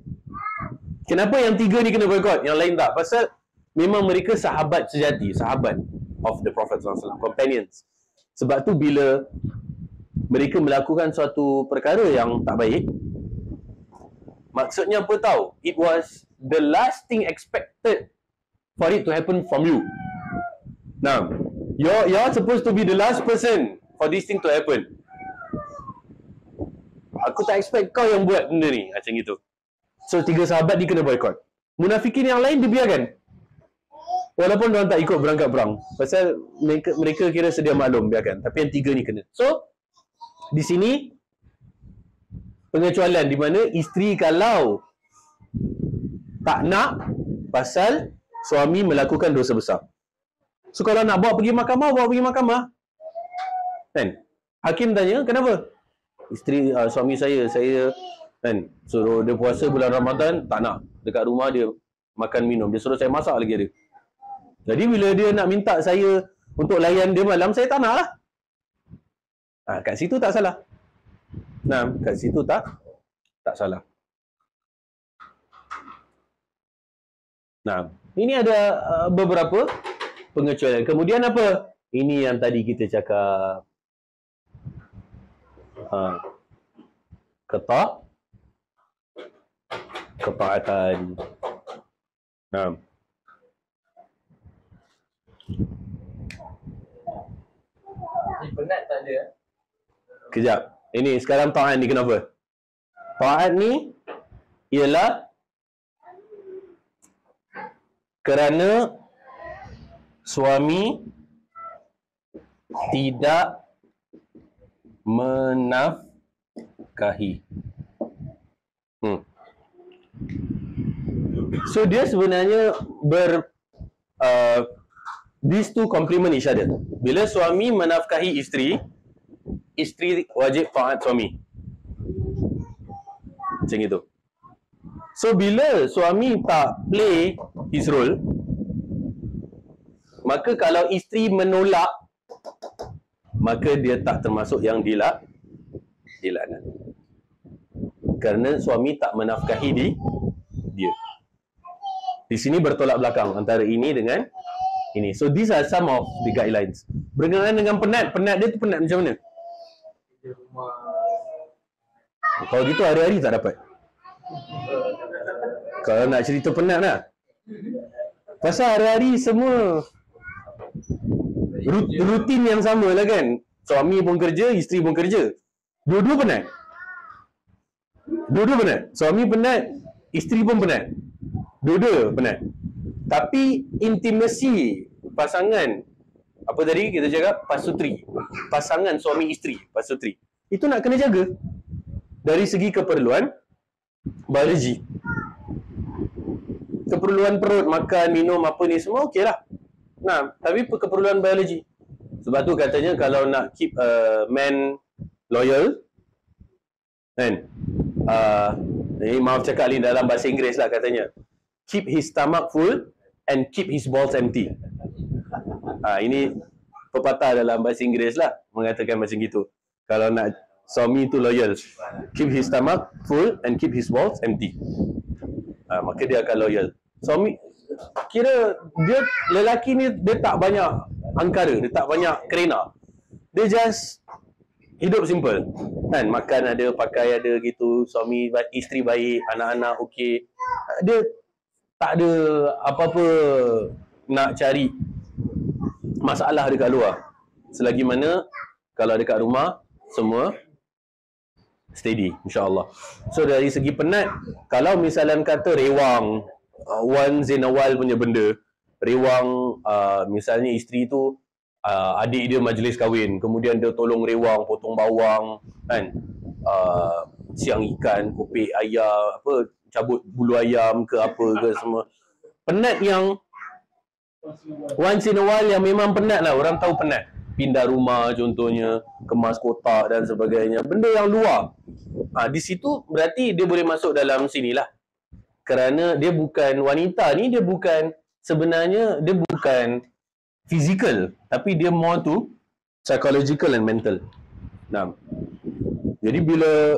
Speaker 1: Kenapa yang 3 ni kena boykot, yang lain tak? Pasal memang mereka sahabat sejati, sahabat of the Prophet SAW, companions. Sebab tu bila mereka melakukan suatu perkara yang tak baik, maksudnya apa tahu? It was the last thing expected for it to happen from you. Now, you're supposed to be the last person for this thing to happen. Aku tak expect kau yang buat benda ni, macam gitu. So 3 sahabat dia kena boykot. Munafikin yang lain dibiarkan. Walaupun diorang tak ikut berangkat perang. Pasal mereka kira sedia maklum, biarkan. Tapi yang 3 ni kena. So, di sini pengecualian di mana isteri kalau tak nak pasal suami melakukan dosa besar. So kalau nak bawa pergi mahkamah, kan? Hakim tanya, kenapa? Isteri suami saya kan suruh dia puasa bulan Ramadan, tak nak. Dekat rumah dia makan minum, dia suruh saya masak lagi dia. Jadi bila dia nak minta saya untuk layan dia malam, saya tak nak lah. Kat situ tak salah. Nah, kat situ tak salah. Nah, ini ada beberapa pengecualian. Kemudian apa? Ini yang tadi kita cakap. Ketaatan. Nah.
Speaker 2: Penat tak ada.
Speaker 1: Kejap. Ini sekarang taat ni kenapa? Taat ni ialah kerana suami tidak menafkahi. So dia sebenarnya these two complement each other. Bila suami menafkahi isteri, isteri wajib taat suami. Macam itu. So bila suami tak play his role, maka kalau isteri menolak, maka dia tak termasuk yang dilaknat. Kerana suami tak menafkahi dia. Di sini bertolak belakang antara ini dengan ini. So these are some of the guidelines. Berkenaan dengan penat dia tu penat macam mana? Kalau gitu hari-hari tak dapat. Kalau nak cerita penat lah. Pasal hari-hari semua rutin yang sama lah kan. Suami pun kerja, isteri pun kerja. Dua-dua penat. Suami penat, isteri pun penat. Dua-dua penat. Tapi intimasi pasangan, apa tadi kita cakap? Pasutri. Pasangan suami isteri, pasutri. Itu nak kena jaga. Dari segi keperluan biologi. keperluan perut, makan, minum apa ni semua okey lah. Nah, tapi keperluan biologi. Sebab tu katanya kalau nak keep a man loyal, kan? Ini maaf cakap ni dalam bahasa Inggeris lah katanya. Keep his stomach full and keep his balls empty. Ini pepatah dalam bahasa Inggeris lah mengatakan macam gitu. Kalau nak suami tu loyal, keep his stomach full and keep his balls empty. Maka dia akan loyal. Suami kira dia, lelaki ni dia tak banyak angkara, dia tak banyak kerena. Dia just hidup simple. Kan, makan ada, pakai ada gitu, suami isteri baik, anak-anak okey. Dia tak ada apa-apa nak cari masalah dekat luar. Selagi mana kalau dekat rumah semua steady, insya-Allah. So dari segi penat, kalau misalnya kata rewang, once in a while punya benda, rewang, misalnya isteri tu adik dia majlis kahwin, kemudian dia tolong rewang, potong bawang, kan, siang ikan, kopek ayam, apa, cabut bulu ayam ke apa ke semua. Penat yang once in a while, yang memang penat lah, orang tahu penat. Pindah rumah contohnya, kemas kotak dan sebagainya, benda yang luar. Di situ berarti dia boleh masuk dalam sinilah. Kerana dia bukan, wanita ni dia bukan, sebenarnya dia bukan physical, tapi dia more to psychological and mental. Nah, jadi bila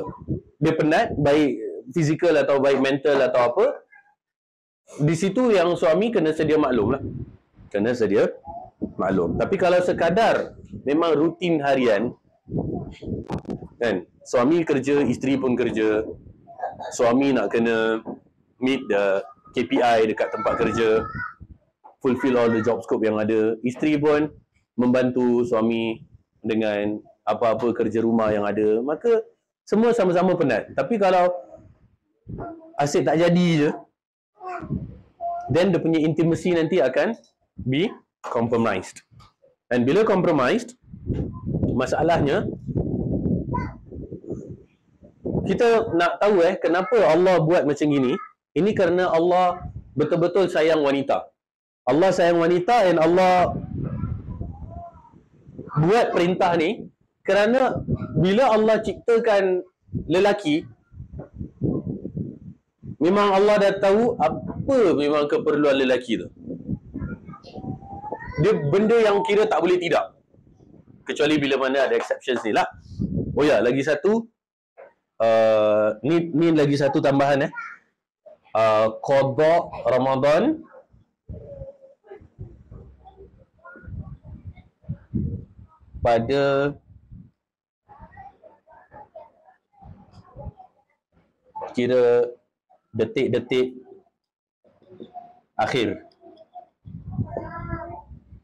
Speaker 1: dia penat, baik physical atau baik mental atau apa, di situ yang suami kena sedia maklum lah. Kena sedia maklum. Tapi kalau sekadar memang rutin harian, kan, suami kerja, isteri pun kerja, suami nak kena meet the KPI dekat tempat kerja, fulfill all the job scope yang ada, isteri pun membantu suami dengan apa-apa kerja rumah yang ada, maka semua sama-sama penat. Tapi kalau asyik tak jadi je, then dia punya intimacy nanti akan be compromised. Dan bila compromised, masalahnya kita nak tahu kenapa Allah buat macam gini. Ini kerana Allah betul-betul sayang wanita. Allah sayang wanita dan Allah buat perintah ni kerana bila Allah ciptakan lelaki, memang Allah dah tahu apa memang keperluan lelaki tu. Dia benda yang kira tak boleh tidak. Kecuali bila mana ada exceptions ni lah. Oh ya, lagi satu, ni lagi satu tambahan qada Ramadan pada kira detik-detik akhir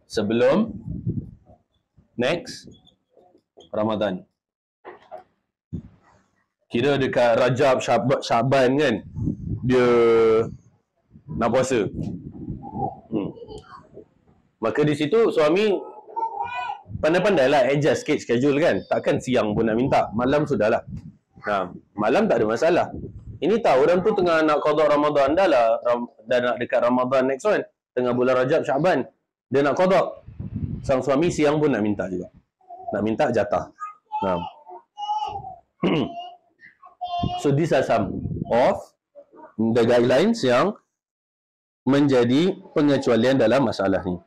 Speaker 1: sebelum next Ramadan. Kira dekat Rajab, Syaban kan, dia nak puasa. Maka di situ suami pandai-pandai lah adjust sikit schedule kan. Takkan siang pun nak minta, malam sudahlah. Malam tak ada masalah. Ini tahu orang tu tengah nak qada Ramadan dah lah, dah nak dekat Ramadan next one, tengah bulan Rajab, Syaban, dia nak qada. Sang suami siang pun nak minta juga, nak minta jatah. So these are some of the guidelines yang menjadi pengecualian dalam masalah ni.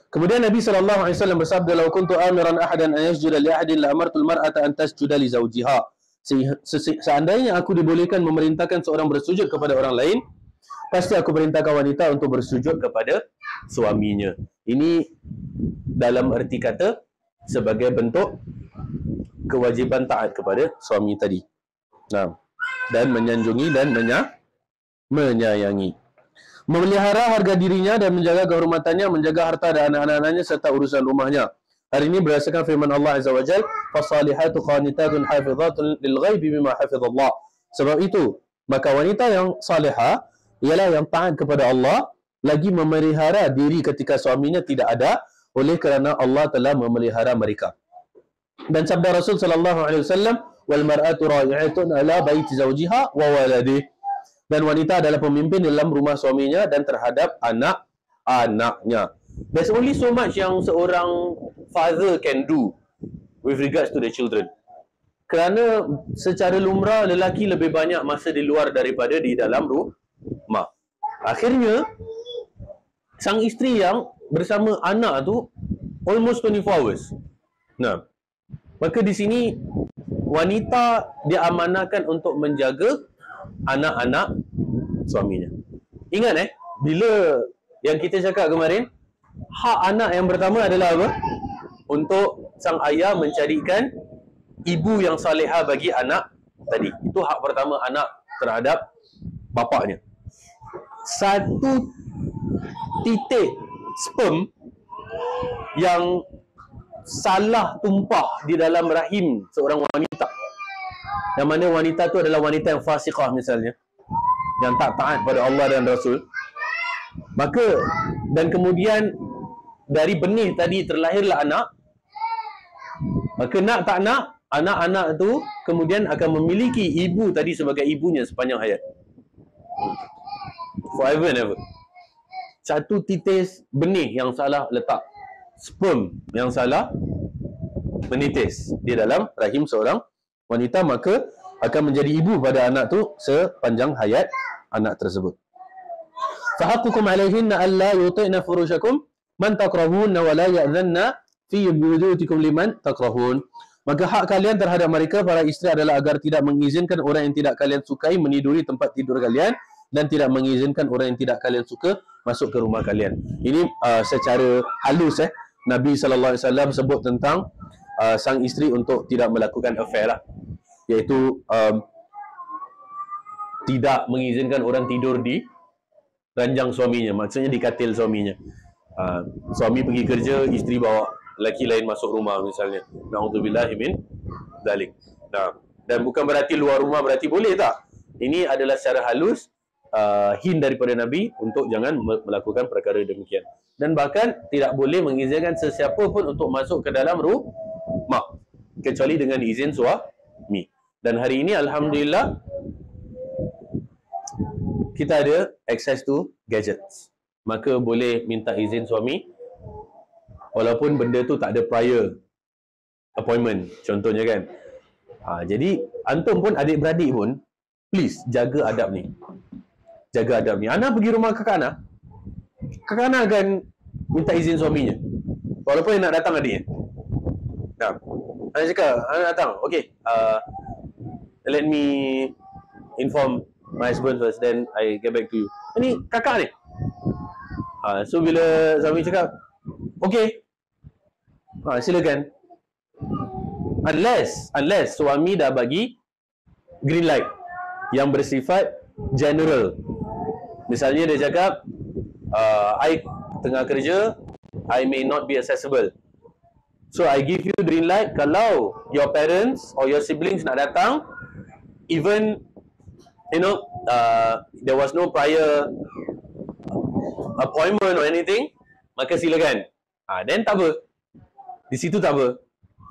Speaker 1: Kemudian Nabi SAW bersabda, "Lau kuntu amiran ahadan an yasjuda li ahadin la amartul mar'ata an tasjuda li zawjiha." Seandainya aku dibolehkan memerintahkan seorang bersujud kepada orang lain, pasti aku perintahkan wanita untuk bersujud kepada suaminya. Ini dalam erti kata sebagai bentuk kewajiban taat kepada suami tadi. Dan menyanjungi dan menyayangi. Memelihara harga dirinya dan menjaga kehormatannya, menjaga harta dan anak-anaknya serta urusan rumahnya. Hari ini berdasarkan firman Allah Azza wa Jalla, "Fasalihatu qanitatun hafizatun lil ghaibi bima hafizallah." Sebab itu, maka wanita yang salihah ialah yang taat kepada Allah, lagi memelihara diri ketika suaminya tidak ada, oleh kerana Allah telah memelihara mereka. Dan sabda Rasul sallallahu alaihi wasallam, "Wal mar'atu ra'i'atun ala baiti zawjiha wa waladihi." Dan wanita adalah pemimpin dalam rumah suaminya dan terhadap anak-anaknya. There's only so much yang seorang father can do with regards to the children. Kerana secara lumrah lelaki lebih banyak masa di luar daripada di dalam rumah. Akhirnya sang isteri yang bersama anak tu almost 24 hours. Nah, maka di sini wanita diamanahkan untuk menjaga anak-anak suaminya. Ingat bila yang kita cakap kemarin, hak anak yang pertama adalah apa? Untuk sang ayah mencarikan ibu yang salihah bagi anak tadi. Itu hak pertama anak terhadap bapaknya. Satu titik sperm yang salah tumpah di dalam rahim seorang wanita, yang mana wanita tu adalah wanita yang fasiqah misalnya, yang tak taat pada Allah dan Rasul, maka dan kemudian dari benih tadi terlahirlah anak, maka nak tak nak anak-anak tu kemudian akan memiliki ibu tadi sebagai ibunya sepanjang hayat, forever and ever. Satu titis benih yang salah letak, sperm yang salah menitis di dalam rahim seorang wanita, maka akan menjadi ibu pada anak tu sepanjang hayat anak tersebut. Fahaqqukum alaihinna alla yuti'na furushakum man takrahunna wa la ya'dhanna fi buyutikum liman takrahun. Maka hak kalian terhadap mereka para isteri adalah agar tidak mengizinkan orang yang tidak kalian sukai meniduri tempat tidur kalian, dan tidak mengizinkan orang yang tidak kalian suka masuk ke rumah kalian. Ini secara halus Nabi SAW sebut tentang sang isteri untuk tidak melakukan affair lah, iaitu tidak mengizinkan orang tidur di ranjang suaminya, maksudnya di katil suaminya. Suami pergi kerja, isteri bawa lelaki lain masuk rumah misalnya. Na'udzubillahi min dzalik. Nah, dan bukan berarti luar rumah berarti boleh, tak. Ini adalah secara halus hint daripada Nabi untuk jangan melakukan perkara demikian. Dan bahkan tidak boleh mengizinkan sesiapa pun untuk masuk ke dalam rumah kecuali dengan izin suami. Dan hari ini alhamdulillah kita ada access to gadgets, maka boleh minta izin suami walaupun benda tu tak ada prior appointment contohnya kan. Jadi antum pun, adik-beradik pun, please jaga adab ni. Jaga adab ni. Ana pergi rumah kakak Ana akan minta izin suaminya walaupun dia nak datang adiknya. Nah, Ana cakap, Ana datang, okay, let me inform my husband first, then I get back to you. Ini kakak ni. So bila suami cakap okay, silakan. Unless suami dah bagi green light yang bersifat general. Misalnya dia cakap I tengah kerja, I may not be accessible, so I give you green light. Kalau your parents or your siblings nak datang, even there was no prior appointment or anything, maka silakan. Then tak apa, di situ tak apa.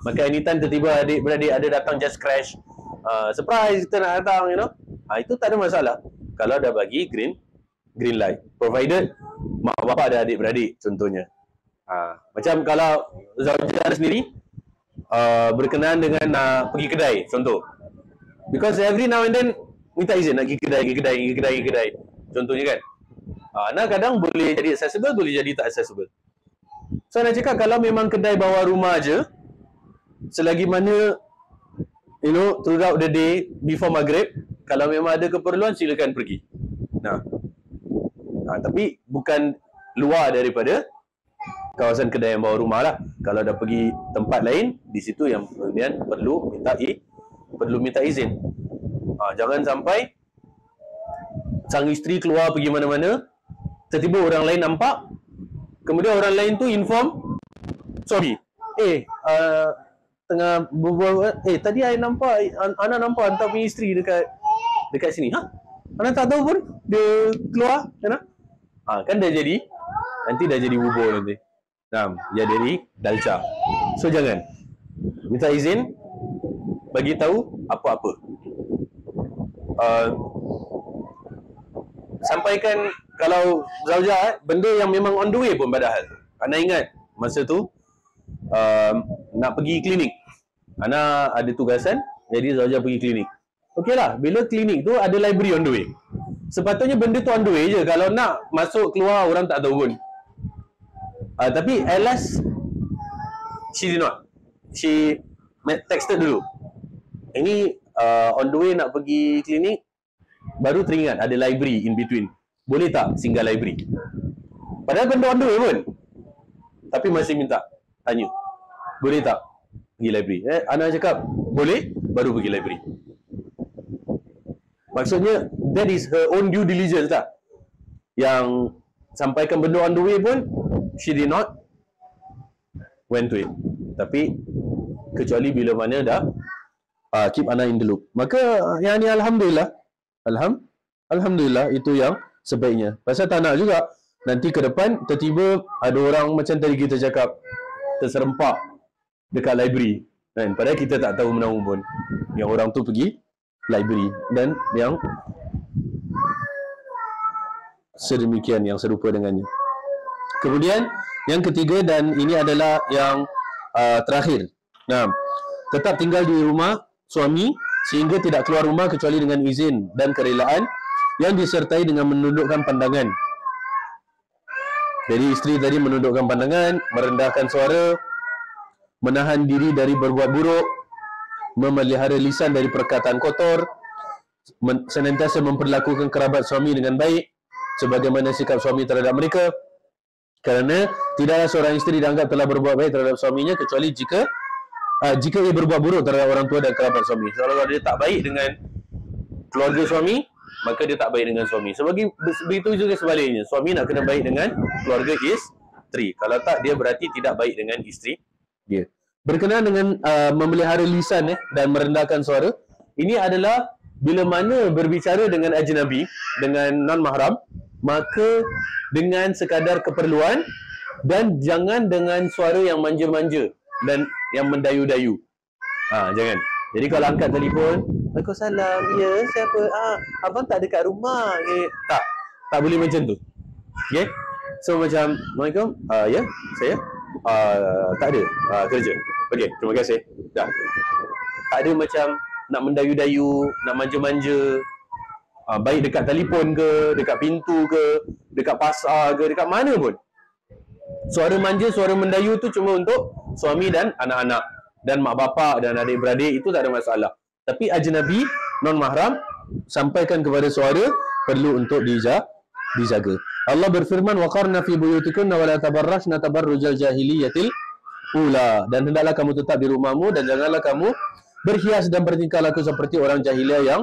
Speaker 1: Maka anytime tiba-tiba adik-beradik ada datang just crash, surprise kita nak datang, itu tak ada masalah kalau dah bagi green light, provided mak bapak ada adik-beradik contohnya. Macam kalau Zaujah sendiri berkenaan dengan nak pergi kedai contoh, because every now and then minta izin nak pergi kedai contohnya kan. Nah kadang boleh jadi accessible, boleh jadi tak accessible. So nak cakap kalau memang kedai bawah rumah aja, selagi mana throughout the day before maghrib, kalau memang ada keperluan silakan pergi. Tapi bukan luar daripada kawasan kedai yang bawah rumah lah. Kalau dah pergi tempat lain, di situ yang kemudian perlu minta izin. Jangan sampai sang isteri keluar pergi mana-mana, tiba-tiba orang lain nampak, kemudian orang lain tu inform suami, tengah berbual, tadi Ana nampak hantar punya isteri dekat sini. Ana tak tahu pun dia keluar, kan dah jadi, nanti dah jadi bubur nanti. Dia jadi dalca. So jangan minta izin, bagi tahu apa-apa. sampaikan kalau Zaujah benda yang memang on the way pun padahal. Ana ingat masa tu nak pergi klinik. Ana ada tugasan, jadi Zaujah pergi klinik. Okeylah, bila klinik tu ada library on the way. Sepatutnya benda tu on the way je. Kalau nak masuk keluar orang tak tahu pun. Tapi at last she did not. She texted dulu. Ini on the way nak pergi klinik, baru teringat ada library in between. Boleh tak singgah library? Padahal benda on the way pun. Tapi masih minta tanya. Boleh tak pergi library? Ana cakap boleh, baru pergi library. Maksudnya that is her own due diligence tak? Yang sampaikan benda on the way pun she did not went to it. Tapi kecuali bila mana dah keep Ana in the loop. Maka yang ni alhamdulillah. Alhamdulillah itu yang sebaiknya. Pasal tak nak juga nanti ke depan tiba-tiba ada orang macam tadi kita cakap terserempak dekat library kan? Padahal kita tak tahu menahu pun yang orang tu pergi library dan yang sedemikian yang serupa dengannya. Kemudian yang ketiga dan ini adalah yang terakhir. Nah, tetap tinggal di rumah suami sehingga tidak keluar rumah kecuali dengan izin dan kerelaan yang disertai dengan menundukkan pandangan. Jadi isteri tadi menundukkan pandangan, merendahkan suara, menahan diri dari berbuat buruk, memelihara lisan dari perkataan kotor, senantiasa memperlakukan kerabat suami dengan baik sebagaimana sikap suami terhadap mereka. Kerana tidaklah seorang isteri dianggap telah berbuat baik terhadap suaminya kecuali jika ia berbuat buruk terhadap orang tua dan kerabat suami. Kalau dia tak baik dengan keluarga suami, maka dia tak baik dengan suami. Begitu juga sebaliknya, suami nak kena baik dengan keluarga isteri. Kalau tak, dia berarti tidak baik dengan isteri dia. Berkenaan dengan memelihara lisan dan merendahkan suara, ini adalah bila mana berbicara dengan ajnabi, dengan non-mahram, maka dengan sekadar keperluan dan jangan dengan suara yang manja-manja dan yang mendayu-dayu. Jangan. Jadi kalau angkat telefon, Waalaikumsalam, ya, siapa? Abang tak dekat rumah. Tak boleh macam tu. Okay? So macam, Assalamualaikum, ya, saya tak ada kerja. Okay, terima kasih. Dah. Tak ada macam nak mendayu-dayu, nak manja-manja. Baik dekat telefon ke, dekat pintu ke, dekat pasar ke, dekat mana pun. Suara manja, suara mendayu tu cuma untuk suami dan anak-anak dan mak bapak dan adik-beradik, itu tak ada masalah. Tapi ajnabi, non-mahram, sampaikan kepada suara perlu untuk dijaga. Allah berfirman, waqarna fi buyutikunna wa la tabarrajna tabarrujal jahiliyatil ula, dan hendaklah kamu tetap di rumahmu dan janganlah kamu berhias dan bertingkah laku seperti orang jahiliah yang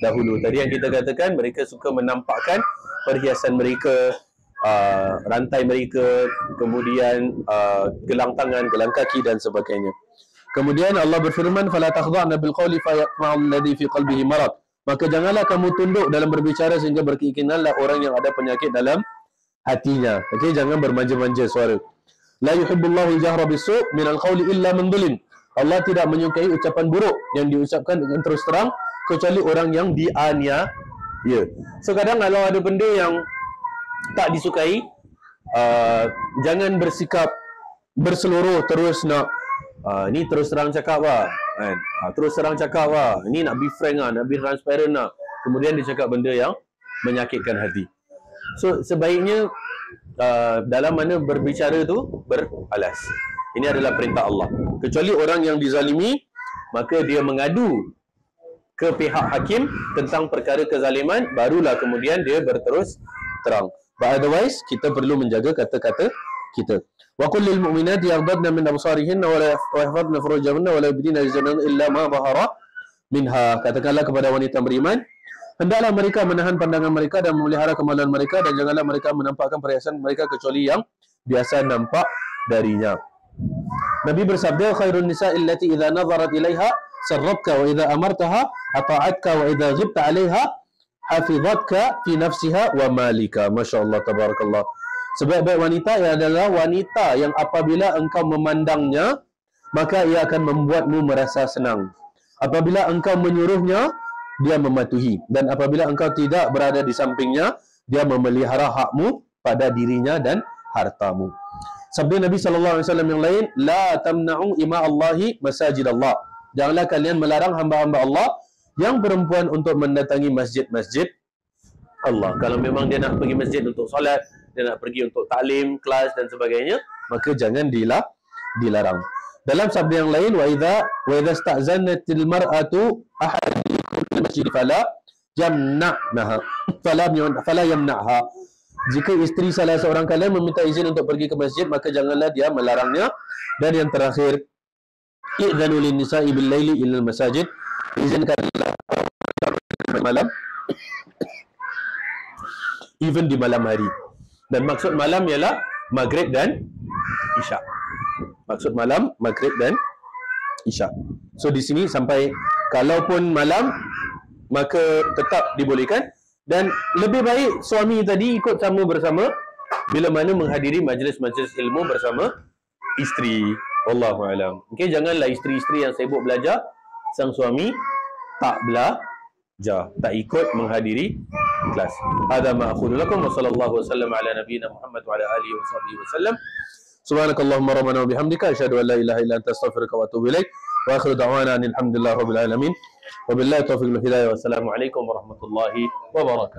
Speaker 1: dahulu. Tadi yang kita katakan, mereka suka menampakkan perhiasan mereka, rantai mereka, kemudian gelang tangan, gelang kaki dan sebagainya. Kemudian Allah berfirman, fala takhdha'na bil qawli fayatma'u alladhi fi qalbihi marad. Maka janganlah kamu tunduk dalam berbicara sehingga berkeinginanlah orang yang ada penyakit dalam hatinya. Okey, jangan bermanja-manja suara. La yuhibbullahu al-jahra bis-su' min al-qawli illa man dhulim. Allah tidak menyukai ucapan buruk yang diucapkan dengan terus terang kecuali orang yang dianiaya. So kadang kalau ada benda yang tak disukai, jangan bersikap berseluruh terus nak ni terus terang cakap lah kan? Terus terang cakap lah, ni nak be frank lah, nak be transparent lah, kemudian dia cakap benda yang menyakitkan hati. So sebaiknya dalam mana berbicara tu beralas. Ini adalah perintah Allah. Kecuali orang yang dizalimi, maka dia mengadu ke pihak hakim tentang perkara kezaliman, barulah kemudian dia berterus terang. But otherwise, kita perlu menjaga kata-kata kita. Wa qul lil mu'minati yaghdadna min absarihinna wa yahfazna furujahunna wa la yubdina zinatahunna illa ma dhahara minha. Katakanlah kepada wanita beriman, hendaklah mereka menahan pandangan mereka dan memelihara kemaluan mereka, dan janganlah mereka menampakkan perhiasan mereka kecuali yang biasa nampak darinya. Nabi bersabda, khairun nisa'i allati idza nadharat ilaiha sarratka wa idza amartaha ata'atka wa idza ghibta 'alaiha hafizatka fi nafsiha wa malika. Masya-Allah, tabarakallah. Sebaik-baik wanita adalah wanita yang apabila engkau memandangnya, maka ia akan membuatmu merasa senang. Apabila engkau menyuruhnya, dia mematuhi. Dan apabila engkau tidak berada di sampingnya,
Speaker 3: dia memelihara hakmu pada dirinya dan hartamu. Sabda Nabi SAW yang lain, la tamna'u ima Allahi masajid Allah. Janganlah kalian melarang hamba-hamba Allah yang perempuan untuk mendatangi masjid-masjid Allah. Kalau memang dia nak pergi masjid untuk solat, dia nak pergi untuk taklim, kelas dan sebagainya, maka jangan dilarang. Dalam sabda yang lain, wa idza sta'zanatil mar'atu ahadikum fil masjid fala yamna'ha. Jika isteri salah seorang kalian meminta izin untuk pergi ke masjid, maka janganlah dia melarangnya. Dan yang terakhir, i'dzanu lin nisa'i bil laili ila al masajid. Izinkanlah malam even di malam hari. Dan maksud malam ialah maghrib dan isyak. Maksud malam maghrib dan isyak. So di sini sampai kalaupun malam maka tetap dibolehkan, dan lebih baik suami tadi ikut sama bersama bila mana menghadiri majlis-majlis ilmu bersama isteri. Wallahu alam. Okey, janganlah isteri-isteri yang sibuk belajar, sang suami tak belajar, tak ikut menghadiri kelas. Hadza ma aqulu lakum wa sallallahu wasallam ala nabiyyina Muhammad wa ala alihi wa sahbihi wasallam. Subhanakallahumma rabbana wa bihamdika asyhadu an la ilaha illa anta astaghfiruka wa atubu ilaik. Wa akhiru da'wana alhamdulillahi rabbil alamin. Wabillahi taufiq wal hidayah. Wassalamu alaikum warahmatullahi wabarakatuh.